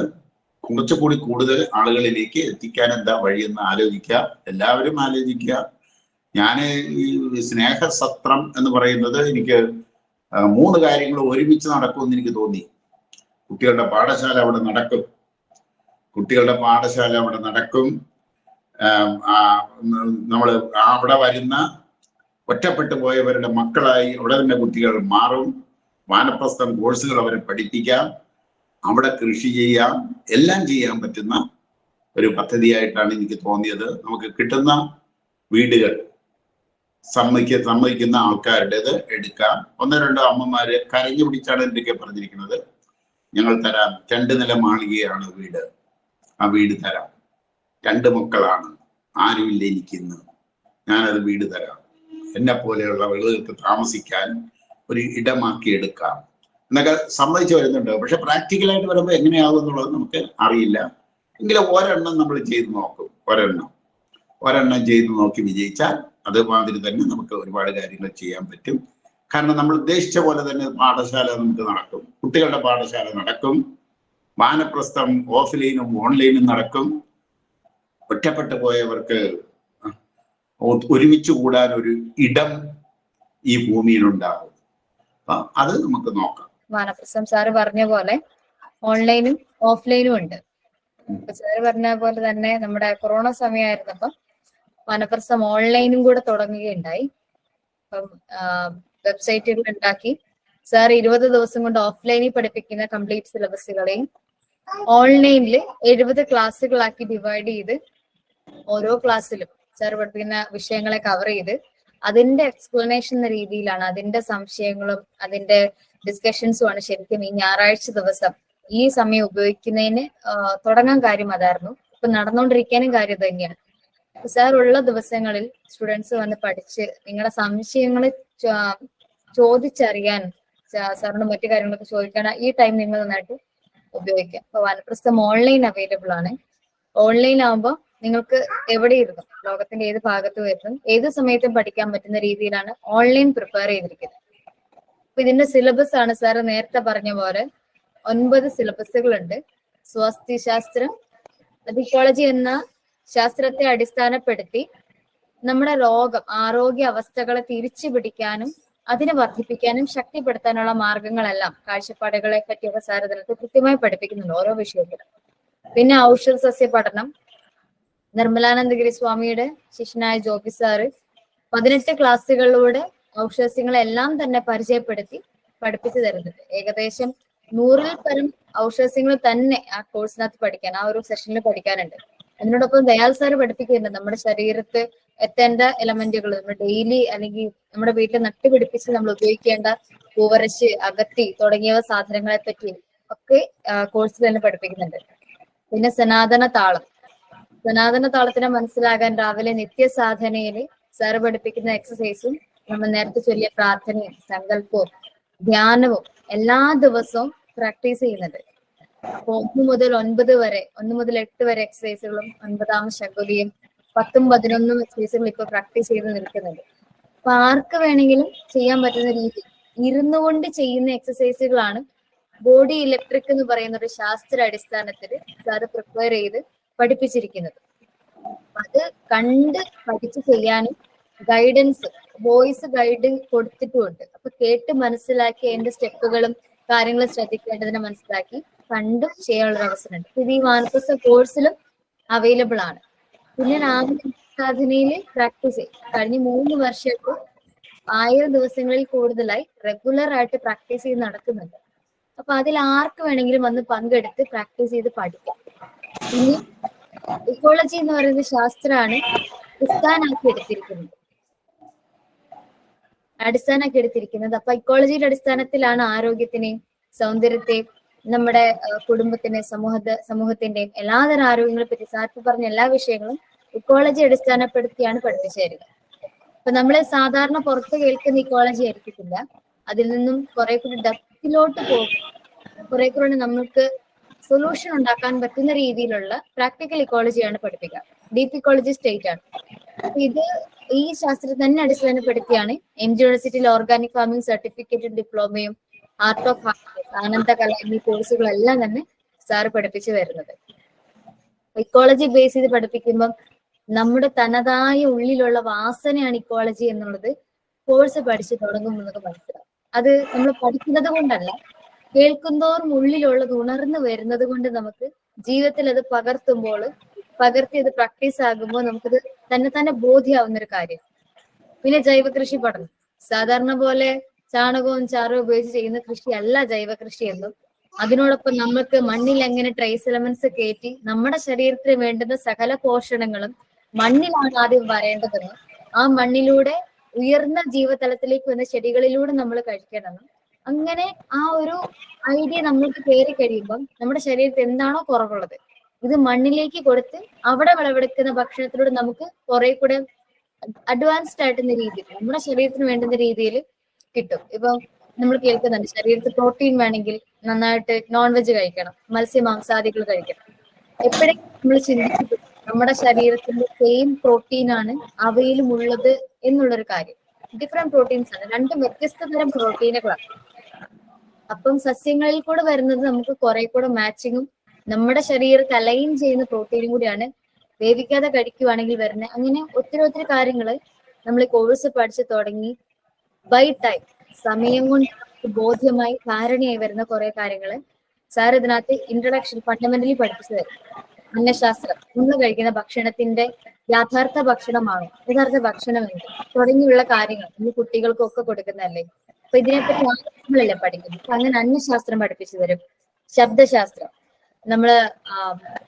കുറച്ചുകൂടി കൂടുതൽ ആളുകളിലേക്ക് എത്തിക്കാൻ എന്താ വഴിയെന്ന് ആലോചിക്കുക. എല്ലാവരും ആലോചിക്കുക. ഞാൻ ഈ സ്നേഹസത്രം എന്ന് പറയുന്നത് എനിക്ക് 3 കാര്യങ്ങൾ ഒരുമിച്ച് നടക്കുമെന്ന് എനിക്ക് തോന്നി. കുട്ടികളുടെ പാഠശാല അവിടെ നടക്കും. നമ്മൾ അവിടെ വരുന്ന ഒറ്റപ്പെട്ടു പോയവരുടെ മക്കളായി അവിടെ തന്നെ കുട്ടികൾ മാറും. വാനപ്രസ്ഥം കോഴ്സുകൾ അവരെ പഠിപ്പിക്കാം, അവിടെ കൃഷി ചെയ്യാം, എല്ലാം ചെയ്യാൻ പറ്റുന്ന ഒരു പദ്ധതിയായിട്ടാണ് എനിക്ക് തോന്നിയത്. നമുക്ക് കിട്ടുന്ന വീടുകൾ സമ്മതിക്കുന്ന ആൾക്കാരുടേത് എടുക്കാം. 1-2 അമ്മമാര് കരഞ്ഞു പിടിച്ചാണ് എന്തൊക്കെ പറഞ്ഞിരിക്കുന്നത്. ഞങ്ങൾ തരാം. 2 നില മാളികയാണ് വീട്. ആ വീട് തരാം. 2 മക്കളാണ്, ആരുമില്ല എനിക്കിന്ന്, ഞാനത് വീട് തരാം. എന്നെ പോലെയുള്ള ആളുകൾക്ക് താമസിക്കാൻ ഒരു ഇടമാക്കി എടുക്കാം എന്നൊക്കെ സമ്മതിച്ചു വരുന്നുണ്ട്. പക്ഷെ പ്രാക്ടിക്കലായിട്ട് വരുമ്പോൾ എങ്ങനെയാകും എന്നുള്ളത് നമുക്ക് അറിയില്ല. എങ്കിലും ഒരെണ്ണം നമ്മൾ ചെയ്തു നോക്കും. ഒരെണ്ണം ചെയ്തു നോക്കി വിജയിച്ചാൽ അതുമാതിരി തന്നെ നമുക്ക് ഒരുപാട് കാര്യങ്ങൾ ചെയ്യാൻ പറ്റും. കാരണം നമ്മൾ ഉദ്ദേശിച്ച പോലെ തന്നെ പാഠശാല നമുക്ക് നടക്കും. കുട്ടികളുടെ പാഠശാല നടക്കും. വാനപ്രസ്ഥം ഓഫ്ലൈനും ഓൺലൈനും നടക്കും. ഒറ്റപ്പെട്ടു പോയവർക്ക് ഒരുമിച്ച് കൂടാൻ ഒരു ഇടം ഈ ഭൂമിയിലുണ്ടാകും. അത് നമുക്ക് നോക്കാം. വാനപ്രസ്ഥം സാറ് പറഞ്ഞ പോലെ ഓൺലൈനും ഓഫ്ലൈനും ഉണ്ട്. സാറ് പറഞ്ഞ പോലെ തന്നെ നമ്മുടെ കൊറോണ സമയമായിരുന്നപ്പം വാനപ്രസ്ഥം ഓൺലൈനും കൂടെ തുടങ്ങുകയുണ്ടായി. അപ്പം വെബ്സൈറ്റുകൾ ഉണ്ടാക്കി സാർ 20 ദിവസം കൊണ്ട് ഓഫ്ലൈനിൽ പഠിപ്പിക്കുന്ന കംപ്ലീറ്റ് സിലബസുകളെയും ഓൺലൈനിൽ 70 ക്ലാസ്സുകളാക്കി ഡിവൈഡ് ചെയ്ത് ഓരോ ക്ലാസ്സിലും സാർ പഠിപ്പിക്കുന്ന വിഷയങ്ങളെ കവർ ചെയ്ത് അതിന്റെ എക്സ്പ്ലനേഷൻ എന്ന രീതിയിലാണ്, അതിന്റെ സംശയങ്ങളും അതിന്റെ ഡിസ്കഷൻസുമാണ് ശരിക്കും ഈ ഞായറാഴ്ച ദിവസം ഈ സമയം ഉപയോഗിക്കുന്നതിന് തുടങ്ങാൻ കാര്യം അതായിരുന്നു. ഇപ്പൊ നടന്നുകൊണ്ടിരിക്കാനും കാര്യം തന്നെയാണ്. സാർ ഉള്ള ദിവസങ്ങളിൽ സ്റ്റുഡൻസ് വന്ന് പഠിച്ച് നിങ്ങളുടെ സംശയങ്ങൾ ചോദിച്ചറിയാൻ, സാറിന് മറ്റു കാര്യങ്ങളൊക്കെ ചോദിക്കാൻ ഈ ടൈം നിങ്ങൾ നന്നായിട്ട് ഉപയോഗിക്കാം. അപ്പൊ വാനപ്രസ്ഥം ഓൺലൈൻ അവൈലബിൾ ആണ്. ഓൺലൈൻ ആകുമ്പോൾ നിങ്ങൾക്ക് എവിടെ ഇരുന്നും ലോകത്തിന്റെ ഏത് ഭാഗത്തും ഇരുന്നും ഏത് സമയത്തും പഠിക്കാൻ പറ്റുന്ന രീതിയിലാണ് ഓൺലൈൻ പ്രിപ്പയർ ചെയ്തിരിക്കുന്നത്. അപ്പൊ ഇതിന്റെ സിലബസ് ആണ് സാർ നേരത്തെ പറഞ്ഞ പോലെ 9 സിലബസുകളുണ്ട്. സ്വാസ്ഥ്യശാസ്ത്രം, ഇക്കോളജി എന്ന ശാസ്ത്രത്തെ അടിസ്ഥാനപ്പെടുത്തി നമ്മുടെ ആരോഗ്യ അവസ്ഥകളെ തിരിച്ചു പിടിക്കാനും അതിനെ വർദ്ധിപ്പിക്കാനും ശക്തിപ്പെടുത്താനുള്ള മാർഗങ്ങളെല്ലാം, കാഴ്ചപ്പാടുകളെ പറ്റിയൊക്കെ സാർ ഇതിനകത്ത് കൃത്യമായി പഠിപ്പിക്കുന്നുണ്ട് ഓരോ വിഷയത്തിലും. പിന്നെ ഔഷധ സസ്യ പഠനം, നിർമ്മലാനന്ദഗിരി സ്വാമിയുടെ ശിഷ്യനായ ജോബി സാറ് 18 ക്ലാസ്സുകളിലൂടെ ഔഷധസ്യങ്ങളെല്ലാം തന്നെ പരിചയപ്പെടുത്തി പഠിപ്പിച്ചു തരുന്നുണ്ട്. ഏകദേശം 100-ൽ പരം ഔഷധസ്യങ്ങൾ തന്നെ ആ കോഴ്സിനകത്ത് പഠിക്കാൻ, ആ ഒരു സെഷനിൽ പഠിക്കാനുണ്ട്. അതിനോടൊപ്പം ദയാൽ സാറ് പഠിപ്പിക്കുന്നുണ്ട് നമ്മുടെ ശരീരത്ത് എത്തേണ്ട എലമെന്റുകൾ, നമ്മൾ ഡെയിലി അല്ലെങ്കിൽ നമ്മുടെ വീട്ടിൽ നട്ടുപിടിപ്പിച്ച് നമ്മൾ ഉപയോഗിക്കേണ്ട പൂവരശ്, അകത്തി തുടങ്ങിയ സാധനങ്ങളെ പറ്റി ഒക്കെ കോഴ്സിൽ തന്നെ പഠിപ്പിക്കുന്നുണ്ട്. പിന്നെ സനാതന താളത്തിനെ മനസ്സിലാകാൻ രാവിലെ നിത്യസാധനയിൽ സാറ് പഠിപ്പിക്കുന്ന എക്സസൈസും നമ്മൾ നേരത്തെ ചൊല്ലിയ പ്രാർത്ഥനയും സങ്കല്പവും ധ്യാനവും എല്ലാ ദിവസവും പ്രാക്ടീസ് ചെയ്യുന്നുണ്ട്. അപ്പൊ 1 മുതൽ 9 വരെ, 1 മുതൽ 8 വരെ എക്സസൈസുകളും 9ാം ശങ്കുലിയും 10ഉം 11ഉം എക്സസൈസുകൾ ഇപ്പൊ പ്രാക്ടീസ് ചെയ്ത് നിൽക്കുന്നുണ്ട്. അപ്പൊ ആർക്ക് വേണമെങ്കിലും ചെയ്യാൻ പറ്റുന്ന രീതി ഇരുന്നു കൊണ്ട് ചെയ്യുന്ന എക്സസൈസുകളാണ് ബോഡി ഇലക്ട്രിക് എന്ന് പറയുന്ന ഒരു ശാസ്ത്ര അടിസ്ഥാനത്തിൽ സാറ് പ്രിപ്പയർ ചെയ്ത് പഠിപ്പിച്ചിരിക്കുന്നത്. അത് കണ്ട് പഠിച്ച് ചെയ്യാനും ഗൈഡൻസ്, വോയിസ് ഗൈഡ് കൊടുത്തിട്ടുമുണ്ട്. അപ്പൊ കേട്ട് മനസ്സിലാക്കി അതിന്റെ സ്റ്റെപ്പുകളും കാര്യങ്ങളും ശ്രദ്ധിക്കേണ്ടതിനെ മനസ്സിലാക്കി കണ്ടും ചെയ്യാനുള്ള ഒരു അവസരമുണ്ട്. ഇത് ഈ വാനപ്രസ്ഥ കോഴ്സിലും അവൈലബിൾ ആണ്. പിന്നെ സാധനയില് പ്രാക്ടീസ് ചെയ്യും. കഴിഞ്ഞ 3 വർഷമായിട്ട് 1000 ദിവസങ്ങളിൽ കൂടുതലായി റെഗുലർ ആയിട്ട് പ്രാക്ടീസ് ചെയ്ത് നടക്കുന്നുണ്ട്. അപ്പൊ അതിൽ ആർക്ക് വേണമെങ്കിലും വന്ന് പങ്കെടുത്ത് പ്രാക്ടീസ് ചെയ്ത് പഠിക്കാം. ഇനി ഇക്കോളജി എന്ന് പറയുന്ന ശാസ്ത്രമാണ് അടിസ്ഥാനാക്കി എടുത്തിരിക്കുന്നത്. അപ്പൊ ഇക്കോളജിയുടെ അടിസ്ഥാനത്തിലാണ് ആരോഗ്യത്തിനെയും സൗന്ദര്യത്തെയും നമ്മുടെ കുടുംബത്തിനെ സമൂഹത്തിന്റെയും എല്ലാതരം ആരോഗ്യങ്ങളെ പറ്റി സാർക്ക് പറഞ്ഞ എല്ലാ വിഷയങ്ങളും ഇക്കോളജി അടിസ്ഥാനപ്പെടുത്തിയാണ് പഠിപ്പിച്ചു തരിക. അപ്പൊ നമ്മള് സാധാരണ പുറത്ത് കേൾക്കുന്ന ഇക്കോളജി ആയിരിക്കത്തില്ല. അതിൽ നിന്നും കുറെ കൂടി ഡെപ്തിലോട്ട് പോകും, കുറെ കൂടി നമുക്ക് സൊല്യൂഷൻ ഉണ്ടാക്കാൻ പറ്റുന്ന രീതിയിലുള്ള പ്രാക്ടിക്കൽ ഇക്കോളജിയാണ് പഠിപ്പിക്കുക. ഡീപ്പ് ഇക്കോളജി സ്റ്റേറ്റ് ആണ്. ഇത് ഈ ശാസ്ത്രത്തെ തന്നെ അടിസ്ഥാനപ്പെടുത്തിയാണ് MG യൂണിവേഴ്സിറ്റിയിൽ ഓർഗാനിക് ഫാമിംഗ് സർട്ടിഫിക്കറ്റ് ഡിപ്ലോമയും ആർട്ട് ഓഫ് ആനന്ദകല എന്നീ കോഴ്സുകളെല്ലാം തന്നെ സാറ് പഠിപ്പിച്ചു വരുന്നത്. ഇക്കോളജി ബേസ് ചെയ്ത് പഠിപ്പിക്കുമ്പം നമ്മുടെ തനതായ ഉള്ളിലുള്ള വാസനയാണ് ഇക്കോളജി എന്നുള്ളത് കോഴ്സ് പഠിച്ച് തുടങ്ങുമ്പോൾ നമുക്ക് മനസ്സിലാവും. അത് നമ്മൾ പഠിക്കുന്നത് കൊണ്ടല്ല, കേൾക്കുന്തോറും ഉള്ളിലുള്ളത് ഉണർന്നു വരുന്നത് കൊണ്ട് നമുക്ക് ജീവിതത്തിൽ അത് പകർത്തി അത് പ്രാക്ടീസ് ആകുമ്പോൾ നമുക്കത് തന്നെ ബോധ്യമാവുന്ന ഒരു കാര്യം. പിന്നെ ജൈവ കൃഷി പഠനം, സാധാരണ പോലെ ചാണകവും ചാരവും ഉപയോഗിച്ച് ചെയ്യുന്ന കൃഷിയല്ല ജൈവ കൃഷി എന്നും അതിനോടൊപ്പം നമുക്ക് മണ്ണിൽ എങ്ങനെ ട്രേസ് എലമെന്റ്സ് കയറ്റി നമ്മുടെ ശരീരത്തിന് വേണ്ടുന്ന സകല പോഷണങ്ങളും മണ്ണിലാണ് ആദ്യം വരേണ്ടതെന്നും ആ മണ്ണിലൂടെ ഉയർന്ന ജീവതലത്തിലേക്ക് വന്ന ചെടികളിലൂടെ നമ്മൾ കഴിക്കണമെന്നും അങ്ങനെ ആ ഒരു ഐഡിയ നമ്മൾക്ക് കയറി കഴിയുമ്പം നമ്മുടെ ശരീരത്തിൽ എന്താണോ കുറവുള്ളത് ഇത് മണ്ണിലേക്ക് കൊടുത്ത് അവിടെ വിളവെടുക്കുന്ന ഭക്ഷണത്തിലൂടെ നമുക്ക് കുറെ കൂടെ അഡ്വാൻസ്ഡ് ആയിട്ടുന്ന രീതിയിൽ നമ്മുടെ ശരീരത്തിന് വേണ്ടുന്ന രീതിയിൽ കിട്ടും. ഇപ്പം നമ്മൾ കേൾക്കുന്നുണ്ട് ശരീരത്തിൽ പ്രോട്ടീൻ വേണമെങ്കിൽ നന്നായിട്ട് നോൺ വെജ് കഴിക്കണം, മത്സ്യമാംസാദികൾ കഴിക്കണം. എപ്പോഴെങ്കിലും നമ്മൾ ചിന്തിച്ചിട്ട് നമ്മുടെ ശരീരത്തിന്റെ സെയിം പ്രോട്ടീനാണ് അവയിലും ഉള്ളത് എന്നുള്ളൊരു കാര്യം. ഡിഫറെന്റ് പ്രോട്ടീൻസ് ആണ്, 2 വ്യത്യസ്ത തരം പ്രോട്ടീനുകളാണ്. അപ്പം സസ്യങ്ങളിൽ കൂടെ വരുന്നത് നമുക്ക് കുറെ കൂടെ മാച്ചിങ്ങും നമ്മുടെ ശരീരത്തെ അലൈൻ ചെയ്യുന്ന പ്രോട്ടീനും കൂടിയാണ് വേവിക്കാതെ കഴിക്കുവാണെങ്കിൽ വരുന്നത്. അങ്ങനെ ഒത്തിരി കാര്യങ്ങള് നമ്മൾ ഈ കോഴ്സ് പഠിച്ചു തുടങ്ങി ബൈ ടൈം സമയം കൊണ്ട് ബോധ്യമായി ധാരണയായി വരുന്ന കുറെ കാര്യങ്ങള് സാർ ഇതിനകത്ത് ഇൻട്രൊഡക്ഷൻ ഫണ്ടമെന്റലി പഠിപ്പിച്ചു തരും. അന്നശാസ്ത്രം, നമ്മൾ കഴിക്കുന്ന ഭക്ഷണത്തിന്റെ യഥാർത്ഥ ഭക്ഷണമാണോ, യഥാർത്ഥ ഭക്ഷണം എന്ത് തുടങ്ങിയുള്ള കാര്യങ്ങൾ ഇന്ന് കുട്ടികൾക്കൊക്കെ കൊടുക്കുന്നതല്ലേ. അപ്പൊ ഇതിനെപ്പറ്റി നമ്മളല്ലേ പഠിക്കുന്നത്. അപ്പൊ അങ്ങനെ അന്നശാസ്ത്രം പഠിപ്പിച്ചു തരും. ശബ്ദശാസ്ത്രം, നമ്മള്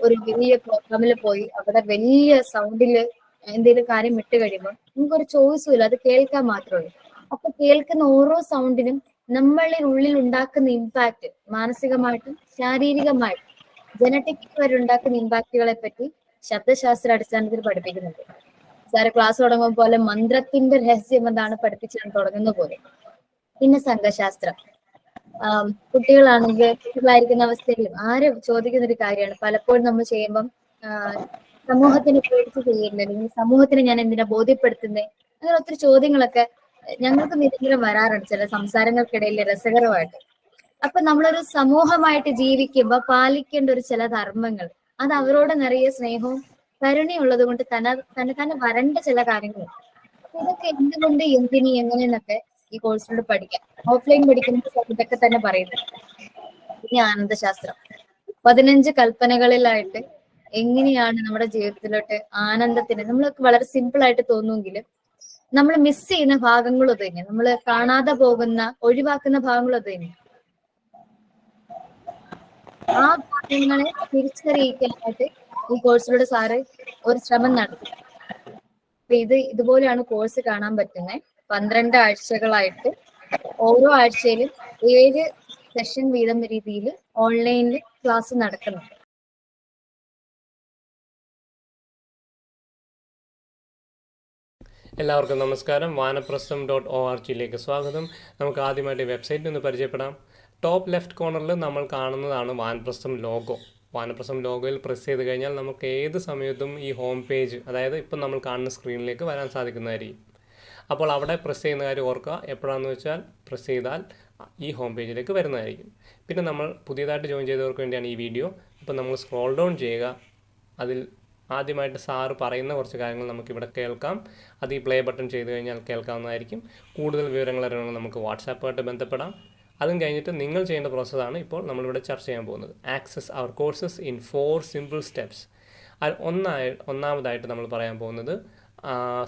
ഒരു വലിയ പ്രോഗ്രാമിൽ പോയി അവിടെ വലിയ സൗണ്ടില് എന്തെങ്കിലും കാര്യം വിട്ട് കഴിയുമ്പോൾ നമുക്കൊരു ചോയ്സും ഇല്ല, അത് കേൾക്കാൻ മാത്രമേ ഉള്ളൂ. അപ്പൊ കേൾക്കുന്ന ഓരോ സൗണ്ടിനും നമ്മളിൽ ഉള്ളിൽ ഉണ്ടാക്കുന്ന ഇമ്പാക്ട്, മാനസികമായിട്ടും ശാരീരികമായിട്ടും ജനറ്റിക് വരെ ഉണ്ടാക്കുന്ന ഇമ്പാക്റ്റുകളെ പറ്റി ശബ്ദശാസ്ത്ര അടിസ്ഥാനത്തിൽ പഠിപ്പിക്കുന്നുണ്ട്. സാറ് ക്ലാസ് തുടങ്ങുമ്പോൾ പോലെ മന്ത്രത്തിന്റെ രഹസ്യം എന്താണ് പഠിപ്പിച്ചാണ് തുടങ്ങുന്ന പോലെ. പിന്നെ സംഘശാസ്ത്രം, കുട്ടികളായിരിക്കുന്ന അവസ്ഥയിലും ആരും ചോദിക്കുന്ന ഒരു കാര്യമാണ് പലപ്പോഴും നമ്മൾ ചെയ്യുമ്പം സമൂഹത്തിന് പേടിച്ച് ചെയ്യില്ല, അല്ലെങ്കിൽ സമൂഹത്തിന് ഞാൻ എന്തിനാ ബോധ്യപ്പെടുത്തുന്നേ, അങ്ങനെ ഒത്തിരി ചോദ്യങ്ങളൊക്കെ ഞങ്ങൾക്ക് നിരന്തരം വരാറുണ്ട് ചില സംസാരങ്ങൾക്കിടയിൽ രസകരമായിട്ട്. അപ്പൊ നമ്മളൊരു സമൂഹമായിട്ട് ജീവിക്കുമ്പോ പാലിക്കേണ്ട ഒരു ചില ധർമ്മങ്ങൾ, അത് അവരോട് നിറയെ സ്നേഹവും കരുണയുള്ളത് കൊണ്ട് തന്നെ വരേണ്ട ചില കാര്യങ്ങളുണ്ട്. അപ്പൊ ഇതൊക്കെ എന്തുകൊണ്ട്, എന്തിനി, എങ്ങനെയെന്നൊക്കെ ഈ കോഴ്സിലൂടെ പഠിക്കാം. ഓഫ്ലൈൻ പഠിക്കുന്ന ഇതൊക്കെ തന്നെ പറയുന്നത്. ഇനി ആനന്ദശാസ്ത്രം, 15 കൽപ്പനകളിലായിട്ട് എങ്ങനെയാണ് നമ്മുടെ ജീവിതത്തിലോട്ട് ആനന്ദത്തിന്, നമ്മൾക്ക് വളരെ സിമ്പിൾ ആയിട്ട് തോന്നുമെങ്കിലും നമ്മൾ മിസ് ചെയ്യുന്ന ഭാഗങ്ങളും അത് തന്നെ, നമ്മൾ കാണാതെ പോകുന്ന ഒഴിവാക്കുന്ന ഭാഗങ്ങളും അത് തന്നെ. ആ ഭാഗങ്ങളെ തിരിച്ചറിയിക്കാനായിട്ട് ഈ കോഴ്സിലൂടെ സാറ് ഒരു ശ്രമം നടത്തി. അപ്പൊ ഇതുപോലെയാണ് കോഴ്സ് കാണാൻ പറ്റുന്നത്. 12 ആഴ്ചകളായിട്ട് ഓരോ ആഴ്ചയിലും 7 സെഷൻ വീതം രീതിയിൽ ഓൺലൈനിൽ ക്ലാസ് നടക്കുന്നുണ്ട്. എല്ലാവർക്കും നമസ്കാരം. വാനപ്രസ്ഥം.org സ്വാഗതം. നമുക്ക് ആദ്യമായിട്ട് വെബ്സൈറ്റ് ഒന്ന് പരിചയപ്പെടാം. ടോപ്പ് ലെഫ്റ്റ് കോർണറിൽ നമ്മൾ കാണുന്നതാണ് വാനപ്രസ്ഥം ലോഗോ. വാനപ്രസ്ഥം ലോഗോയിൽ പ്രസ് ചെയ്ത് കഴിഞ്ഞാൽ നമുക്ക് ഏത് സമയത്തും ഈ ഹോം പേജ്, അതായത് ഇപ്പം നമ്മൾ കാണുന്ന സ്ക്രീനിലേക്ക് വരാൻ സാധിക്കുന്നതായിരിക്കും. അപ്പോൾ അവിടെ പ്രസ് ചെയ്യുന്ന കാര്യം ഓർക്കുക, എപ്പോഴാണെന്ന് വെച്ചാൽ പ്രസ് ചെയ്താൽ ഈ ഹോം പേജിലേക്ക് വരുന്നതായിരിക്കും. പിന്നെ നമ്മൾ പുതിയതായിട്ട് ജോയിൻ ചെയ്തവർക്ക് വേണ്ടിയാണ് ഈ വീഡിയോ. അപ്പോൾ നമ്മൾ സ്ക്രോൾ ഡൗൺ ചെയ്യുക. അതിൽ ആദ്യമായിട്ട് സാറ് പറയുന്ന കുറച്ച് കാര്യങ്ങൾ നമുക്കിവിടെ കേൾക്കാം. അത് ഈ പ്ലേ ബട്ടൺ ചെയ്ത് കഴിഞ്ഞാൽ കേൾക്കാവുന്നതായിരിക്കും. കൂടുതൽ വിവരങ്ങൾ അറിയണമെങ്കിൽ നമുക്ക് വാട്സാപ്പുമായിട്ട് ബന്ധപ്പെടാം. അതും കഴിഞ്ഞിട്ട് നിങ്ങൾ ചെയ്യേണ്ട പ്രോസസ്സാണ് ഇപ്പോൾ നമ്മളിവിടെ ചർച്ച ചെയ്യാൻ പോകുന്നത്. Access our courses in 4 simple steps. ഒന്നാമതായിട്ട് നമ്മൾ പറയാൻ പോകുന്നത്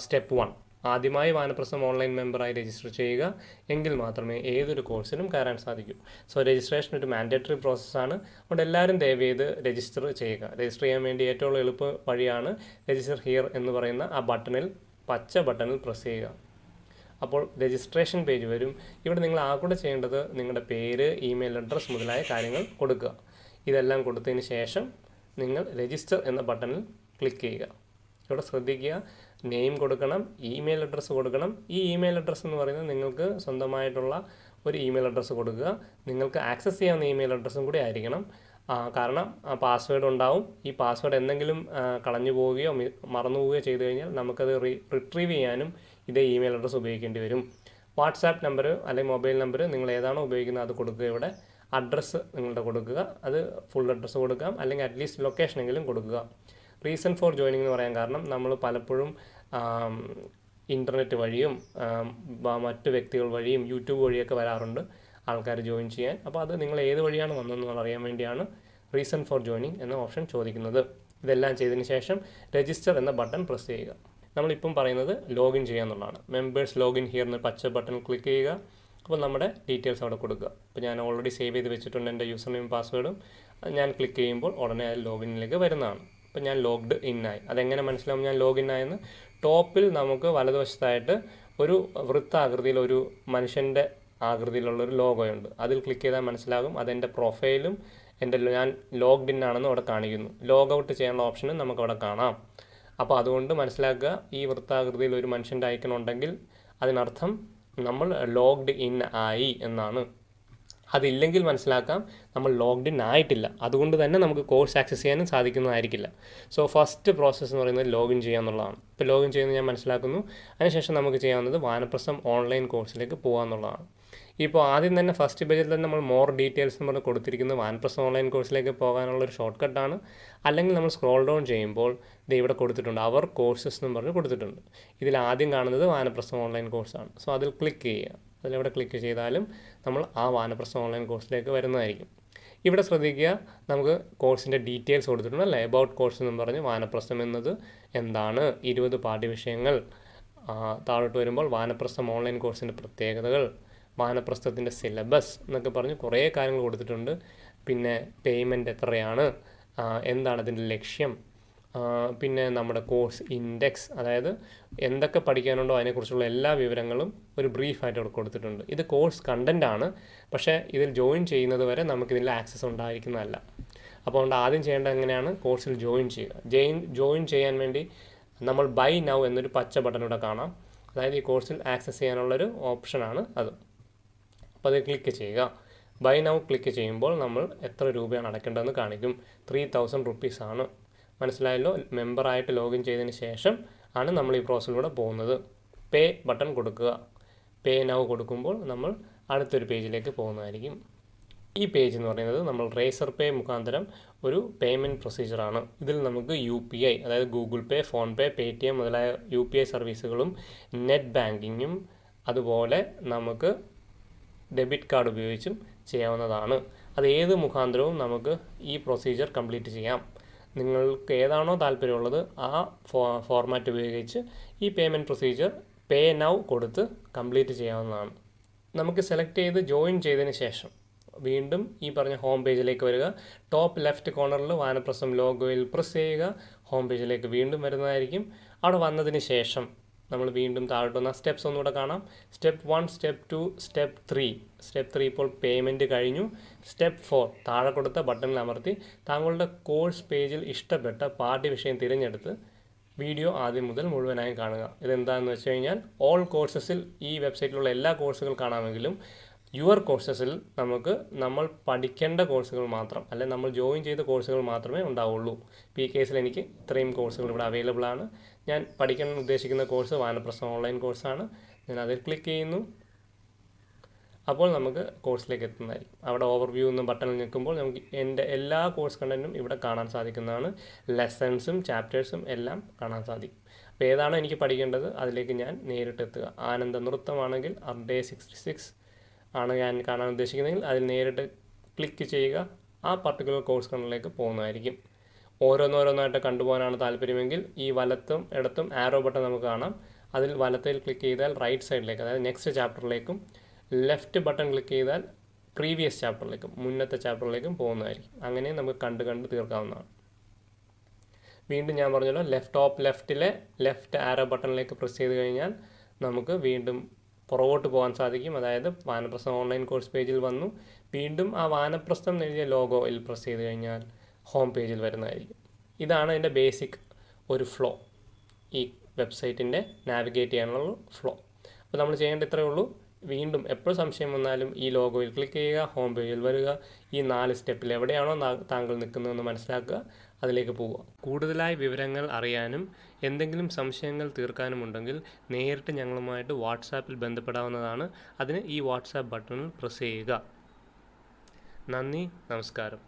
സ്റ്റെപ്പ് 1. ആദ്യമായി വാനപ്രസ്ഥം ഓൺലൈൻ മെമ്പറായി രജിസ്റ്റർ ചെയ്യുക, എങ്കിൽ മാത്രമേ ഏതൊരു കോഴ്സിനും കയറാൻ സാധിക്കൂ. സോ രജിസ്ട്രേഷൻ ഒരു മാൻഡേറ്ററി പ്രോസസ്സാണ്. അതുകൊണ്ട് എല്ലാവരും ദയവേത് രജിസ്റ്റർ ചെയ്യുക. രജിസ്റ്റർ ചെയ്യാൻ വേണ്ടി ഏറ്റവും എളുപ്പ വഴിയാണ് രജിസ്റ്റർ ഹിയർ എന്ന് പറയുന്ന ആ ബട്ടണിൽ, പച്ച ബട്ടണിൽ പ്രസ് ചെയ്യുക. അപ്പോൾ രജിസ്ട്രേഷൻ പേജ് വരും. ഇവിടെ നിങ്ങൾ ആകൂടെ ചെയ്യേണ്ടത് നിങ്ങളുടെ പേര്, ഇമെയിൽ അഡ്രസ്സ് മുതലായ കാര്യങ്ങൾ കൊടുക്കുക. ഇതെല്ലാം കൊടുത്തതിന് ശേഷം നിങ്ങൾ രജിസ്റ്റർ എന്ന ബട്ടണിൽ ക്ലിക്ക് ചെയ്യുക. ഇവിടെ ശ്രദ്ധിക്കുക, നെയിം കൊടുക്കണം, ഇമെയിൽ അഡ്രസ്സ് കൊടുക്കണം. ഈ ഇമെയിൽ അഡ്രസ്സ് എന്ന് പറയുന്നത് നിങ്ങൾക്ക് സ്വന്തമായിട്ടുള്ള ഒരു ഇമെയിൽ അഡ്രസ്സ് കൊടുക്കുക. നിങ്ങൾക്ക് ആക്സസ് ചെയ്യാവുന്ന ഇമെയിൽ അഡ്രസ്സും കൂടി ആയിരിക്കണം. കാരണം പാസ്വേഡ് ഉണ്ടാവും. ഈ പാസ്വേഡ് എന്തെങ്കിലും കളഞ്ഞു പോവുകയോ മറന്നു പോവുകയോ ചെയ്തു കഴിഞ്ഞാൽ നമുക്കത് റിട്രീവ് ചെയ്യാനും ഇതേ ഇമെയിൽ അഡ്രസ്സ് ഉപയോഗിക്കേണ്ടി വരും. വാട്സാപ്പ് നമ്പർ അല്ലെങ്കിൽ മൊബൈൽ നമ്പർ നിങ്ങൾ ഏതാണോ ഉപയോഗിക്കുന്നത് അത് കൊടുക്കുക. ഇവിടെ അഡ്രസ്സ് നിങ്ങളുടെ കൊടുക്കുക. അത് ഫുൾ അഡ്രസ്സ് കൊടുക്കാം, അല്ലെങ്കിൽ അറ്റ്ലീസ്റ്റ് ലൊക്കേഷനെങ്കിലും കൊടുക്കുക. റീസൺ ഫോർ ജോയിനിങ് എന്ന് പറയാൻ കാരണം നമ്മൾ പലപ്പോഴും ഇൻ്റർനെറ്റ് വഴിയും മറ്റു വ്യക്തികൾ വഴിയും യൂട്യൂബ് വഴിയൊക്കെ വരാറുണ്ട് ആൾക്കാർ ജോയിൻ ചെയ്യാൻ. അപ്പോൾ അത് നിങ്ങൾ ഏത് വഴിയാണ് വന്നതെന്ന് അറിയാൻ വേണ്ടിയാണ് റീസൺ ഫോർ ജോയിനിങ് എന്ന ഓപ്ഷൻ ചോദിക്കുന്നത്. ഇതെല്ലാം ചെയ്തതിന് ശേഷം രജിസ്റ്റർ എന്ന ബട്ടൺ പ്രസ് ചെയ്യുക. നമ്മളിപ്പം പറയുന്നത് ലോഗിൻ ചെയ്യുക എന്നുള്ളതാണ്. മെമ്പേഴ്സ് ലോഗിൻ ഹിയർ എന്ന പച്ച ബട്ടൺ ക്ലിക്ക് ചെയ്യുക. അപ്പോൾ നമ്മുടെ ഡീറ്റെയിൽസ് അവിടെ കൊടുക്കുക. അപ്പോൾ ഞാൻ ഓൾറെഡി സേവ് ചെയ്ത് വെച്ചിട്ടുണ്ട് എൻ്റെ യൂസർ നെയിം പാസ്വേഡും. ഞാൻ ക്ലിക്ക് ചെയ്യുമ്പോൾ ഉടനെ അത് ലോഗിനിലേക്ക് വരുന്നതാണ്. അപ്പോൾ ഞാൻ ലോഗ്ഡ് ഇൻ ആയി. അതെങ്ങനെ മനസ്സിലാവും ഞാൻ ലോഗിൻ ആയെന്ന്? ടോപ്പിൽ നമുക്ക് വലതുവശത്തായിട്ട് ഒരു വൃത്താകൃതിയിൽ ഒരു മനുഷ്യൻ്റെ ആകൃതിയിലുള്ളൊരു ലോഗോയുണ്ട്. അതിൽ ക്ലിക്ക് ചെയ്താൽ മനസ്സിലാകും അതെൻ്റെ പ്രൊഫൈലും ഞാൻ ലോഗ്ഡ് ഇൻ ആണെന്ന് അവിടെ കാണിക്കുന്നു. ലോഗ് ഔട്ട് ചെയ്യാനുള്ള ഓപ്ഷനും നമുക്കവിടെ കാണാം. അപ്പോൾ അതുകൊണ്ട് മനസ്സിലാക്കുക, ഈ വൃത്താകൃതിയിൽ ഒരു മനുഷ്യൻ്റെ ഐക്കൺ ഉണ്ടെങ്കിൽ അതിനർത്ഥം നമ്മൾ ലോഗ്ഡ് ഇൻ ആയി എന്നാണ്. അതില്ലെങ്കിൽ മനസ്സിലാക്കാം നമ്മൾ ലോഗ്ഡ് ഇൻ ആയിട്ടില്ല. അതുകൊണ്ട് തന്നെ നമുക്ക് കോഴ്സ് ആക്സസ് ചെയ്യാനും സാധിക്കുന്നതായിരിക്കില്ല. സോ ഫസ്റ്റ് പ്രോസസ്സ് എന്ന് പറയുന്നത് ലോഗിൻ ചെയ്യുക എന്നുള്ളതാണ്. ഇപ്പോൾ ലോഗിൻ ചെയ്യുന്നത് ഞാൻ മനസ്സിലാക്കുന്നു. അതിനുശേഷം നമുക്ക് ചെയ്യാവുന്നത് വാനപ്രസ്ഥം ഓൺലൈൻ കോഴ്സിലേക്ക് പോകുക എന്നുള്ളതാണ്. ഇപ്പോൾ ആദ്യം തന്നെ ഫസ്റ്റ് പേജിൽ തന്നെ നമ്മൾ മോർ ഡീറ്റെയിൽസ് എന്ന് പറഞ്ഞ് കൊടുത്തിരിക്കുന്നത് വാനപ്രസ്ഥം ഓൺലൈൻ കോഴ്സിലേക്ക് പോകാനുള്ളൊരു ഷോർട്ട് കട്ടാണ്. അല്ലെങ്കിൽ നമ്മൾ സ്ക്രോൾ ഡൗൺ ചെയ്യുമ്പോൾ ഇത് ഇവിടെ കൊടുത്തിട്ടുണ്ട്, അവർ കോഴ്സസ് എന്ന് പറഞ്ഞ് കൊടുത്തിട്ടുണ്ട്. ഇതിൽ ആദ്യം കാണുന്നത് വാനപ്രസ്ഥം ഓൺലൈൻ കോഴ്സാണ്. സോ അതിൽ ക്ലിക്ക് ചെയ്യുക. അതിലെവിടെ ക്ലിക്ക് ചെയ്താലും നമ്മൾ ആ വാനപ്രസ്ഥം ഓൺലൈൻ കോഴ്സിലേക്ക് വരുന്നതായിരിക്കും. ഇവിടെ ശ്രദ്ധിക്കുക, നമുക്ക് കോഴ്സിൻ്റെ ഡീറ്റെയിൽസ് കൊടുത്തിട്ടുണ്ട് അല്ലേ. എബൌട്ട് കോഴ്സ് എന്ന് പറഞ്ഞ് വാനപ്രസ്ഥം എന്നത് എന്താണ്, 20 പാഠ്യവിഷയങ്ങൾ, താഴോട്ട് വരുമ്പോൾ വാനപ്രസ്ഥം ഓൺലൈൻ കോഴ്സിൻ്റെ പ്രത്യേകതകൾ, വാനപ്രസ്ഥത്തിൻ്റെ സിലബസ് എന്നൊക്കെ പറഞ്ഞ് കുറേ കാര്യങ്ങൾ കൊടുത്തിട്ടുണ്ട്. പിന്നെ പേയ്മെൻറ്റ് എത്രയാണ്, എന്താണ് അതിൻ്റെ ലക്ഷ്യം, പിന്നെ നമ്മുടെ കോഴ്സ് ഇൻഡെക്സ്, അതായത് എന്തൊക്കെ പഠിക്കാനുണ്ടോ അതിനെക്കുറിച്ചുള്ള എല്ലാ വിവരങ്ങളും ഒരു ബ്രീഫായിട്ട് അവിടെ കൊടുത്തിട്ടുണ്ട്. ഇത് കോഴ്സ് കണ്ടൻ്റാണ്, പക്ഷേ ഇതിൽ ജോയിൻ ചെയ്യുന്നത് വരെ നമുക്കിതിൽ ആക്സസ് ഉണ്ടായിരിക്കുന്നതല്ല. അപ്പോൾ അതുകൊണ്ട് ആദ്യം ചെയ്യേണ്ടത് എങ്ങനെയാണ്, കോഴ്സിൽ ജോയിൻ ചെയ്യുക. ജോയിൻ ചെയ്യാൻ വേണ്ടി നമ്മൾ ബൈ നൗ എന്നൊരു പച്ച ബട്ടൺ ഇവിടെ കാണാം. അതായത് ഈ കോഴ്സിൽ ആക്സസ് ചെയ്യാനുള്ളൊരു ഓപ്ഷനാണ് അത്. അപ്പോൾ അത് ക്ലിക്ക് ചെയ്യുക. ബൈ നൗ ക്ലിക്ക് ചെയ്യുമ്പോൾ നമ്മൾ എത്ര രൂപയാണ് അടയ്ക്കേണ്ടതെന്ന് കാണിക്കും. 3000 റുപ്പീസാണ്. മനസ്സിലായല്ലോ. മെമ്പറായിട്ട് ലോഗിൻ ചെയ്തതിന് ശേഷം ആണ് നമ്മൾ ഈ പ്രോസസ്സിലൂടെ പോകുന്നത്. പേ ബട്ടൺ കൊടുക്കുക. പേ നൗ കൊടുക്കുമ്പോൾ നമ്മൾ അടുത്തൊരു പേജിലേക്ക് പോകുന്നതായിരിക്കും. ഈ പേജ് എന്ന് പറയുന്നത് നമ്മൾ റേസർ പേ മുഖാന്തരം ഒരു പേയ്മെൻറ്റ് പ്രൊസീജിയറാണ്. ഇതിൽ നമുക്ക് UPI, അതായത് ഗൂഗിൾ പേ, ഫോൺ പേ, പേടിഎം മുതലായ UPI സർവീസുകളും നെറ്റ് ബാങ്കിങ്ങും അതുപോലെ നമുക്ക് ഡെബിറ്റ് കാർഡ് ഉപയോഗിച്ചും ചെയ്യാവുന്നതാണ്. അത് ഏത് മുഖാന്തരവും നമുക്ക് ഈ പ്രൊസീജിയർ കംപ്ലീറ്റ് ചെയ്യാം. നിങ്ങൾക്ക് ഏതാണോ താല്പര്യമുള്ളത് ആ ഫോർമാറ്റ് ഉപയോഗിച്ച് ഈ പേയ്മെൻറ്റ് പ്രൊസീജിയർ പേ നൗ കൊടുത്ത് കംപ്ലീറ്റ് ചെയ്യാവുന്നതാണ്. നമുക്ക് സെലക്ട് ചെയ്ത് ജോയിൻ ചെയ്തതിന് ശേഷം വീണ്ടും ഈ പറഞ്ഞ ഹോം പേജിലേക്ക് വരിക. ടോപ്പ് ലെഫ്റ്റ് കോർണറിൽ വാനപ്രസ്ഥം ലോഗോയിൽ പ്രസ് ചെയ്യുക. ഹോം പേജിലേക്ക് വീണ്ടും വരുന്നതായിരിക്കും. അവിടെ വന്നതിന് ശേഷം നമ്മൾ വീണ്ടും താഴോട്ട് വന്ന സ്റ്റെപ്സ് ഒന്നുകൂടെ കാണാം. Step 1, step 2, step 3. സ്റ്റെപ്പ് 3 ഇപ്പോൾ പേയ്മെൻറ്റ് കഴിഞ്ഞു. സ്റ്റെപ്പ് 4 താഴെ കൊടുത്ത ബട്ടണിൽ അമർത്തി താങ്കളുടെ കോഴ്സ് പേജിൽ ഇഷ്ടപ്പെട്ട പാഠ്യവിഷയം തിരഞ്ഞെടുത്ത് വീഡിയോ ആദ്യം മുതൽ മുഴുവനായും കാണുക. ഇതെന്താണെന്ന് വെച്ച് കഴിഞ്ഞാൽ ഓൾ കോഴ്സസിൽ ഈ വെബ്സൈറ്റിലുള്ള എല്ലാ കോഴ്സുകൾ കാണാമെങ്കിലും യുവർ കോഴ്സസിൽ നമുക്ക് നമ്മൾ പഠിക്കേണ്ട കോഴ്സുകൾ മാത്രം, അല്ലെങ്കിൽ നമ്മൾ ജോയിൻ ചെയ്ത കോഴ്സുകൾ മാത്രമേ ഉണ്ടാവുള്ളൂ. ഇപ്പോൾ ഈ കേസിൽ എനിക്ക് ഇത്രയും കോഴ്സുകൾ ഇവിടെ അവൈലബിൾ ആണ്. ഞാൻ പഠിക്കാൻ ഉദ്ദേശിക്കുന്ന കോഴ്സ് വാനപ്രസ്ഥം ഓൺലൈൻ കോഴ്സാണ്. ഞാൻ അതിൽ ക്ലിക്ക് ചെയ്യുന്നു. അപ്പോൾ നമുക്ക് കോഴ്സിലേക്ക് എത്തുന്നതായിരിക്കും. അവിടെ ഓവർവ്യൂ എന്ന ബട്ടണിൽ നിൽക്കുമ്പോൾ നമുക്ക് എൻ്റെ എല്ലാ കോഴ്സ് കണ്ടൻറ്റും ഇവിടെ കാണാൻ സാധിക്കുന്നതാണ്. ലെസൺസും ചാപ്റ്റേഴ്സും എല്ലാം കാണാൻ സാധിക്കും. അപ്പോൾ ഏതാണോ എനിക്ക് പഠിക്കേണ്ടത് അതിലേക്ക് ഞാൻ നേരിട്ട് എത്തുക. ആനന്ദ നൃത്തമാണെങ്കിൽ ഡേ 66 ആണ് ഞാൻ കാണാൻ ഉദ്ദേശിക്കുന്നതെങ്കിൽ അതിൽ നേരിട്ട് ക്ലിക്ക് ചെയ്യുക. ആ പർട്ടിക്കുലർ കോഴ്സ് കണ്ടറിലേക്ക് പോകുന്നതായിരിക്കും. ഓരോന്നോരോന്നായിട്ട് കണ്ടുപോകാനാണ് താല്പര്യമെങ്കിൽ ഈ വലത്തും ഇടത്തും ആരോ ബട്ടൺ നമുക്ക് കാണാം. അതിൽ വലത്തിൽ ക്ലിക്ക് ചെയ്താൽ റൈറ്റ് സൈഡിലേക്ക്, അതായത് നെക്സ്റ്റ് ചാപ്റ്ററിലേക്കും, ലെഫ്റ്റ് ബട്ടൺ ക്ലിക്ക് ചെയ്താൽ പ്രീവിയസ് ചാപ്റ്ററിലേക്കും, മുന്നത്തെ ചാപ്റ്ററിലേക്കും പോകുന്നതായിരിക്കും. അങ്ങനെ നമുക്ക് കണ്ട് തീർക്കാവുന്നതാണ്. വീണ്ടും ഞാൻ പറഞ്ഞല്ലോ, ടോപ്പ് ലെഫ്റ്റിലെ ലെഫ്റ്റ് ആരോ ബട്ടണിലേക്ക് പ്രസ് ചെയ്ത് കഴിഞ്ഞാൽ നമുക്ക് വീണ്ടും പുറകോട്ട് പോകാൻ സാധിക്കും. അതായത് വാനപ്രസ്ഥം ഓൺലൈൻ കോഴ്സ് പേജിൽ വന്നു. വീണ്ടും ആ വാനപ്രസ്ഥം എഴുതിയ ലോഗോയിൽ പ്രസ് ചെയ്ത് കഴിഞ്ഞാൽ ഹോം പേജിൽ വരുന്നതായിരിക്കും. ഇതാണ് അതിൻ്റെ ബേസിക് ഒരു ഫ്ലോ, ഈ വെബ്സൈറ്റിൻ്റെ നാവിഗേറ്റ് ചെയ്യാനുള്ള ഫ്ലോ. അപ്പോൾ നമ്മൾ ചെയ്യേണ്ട ഇത്രയേ ഉള്ളൂ. വീണ്ടും എപ്പോൾ സംശയം വന്നാലും ഈ ലോഗോയിൽ ക്ലിക്ക് ചെയ്യുക, ഹോം പേജിൽ വരിക, ഈ 4 സ്റ്റെപ്പിൽ എവിടെയാണോ താങ്കൾ നിൽക്കുന്നതെന്ന് മനസ്സിലാക്കുക, അതിലേക്ക് പോവുക. കൂടുതലായി വിവരങ്ങൾ അറിയാനും എന്തെങ്കിലും സംശയങ്ങൾ തീർക്കാനുമുണ്ടെങ്കിൽ നേരിട്ട് ഞങ്ങളുമായിട്ട് വാട്സാപ്പിൽ ബന്ധപ്പെടാവുന്നതാണ്. അതിന് ഈ വാട്സാപ്പ് ബട്ടണിൽ പ്രസ് ചെയ്യുക. നന്ദി, നമസ്കാരം.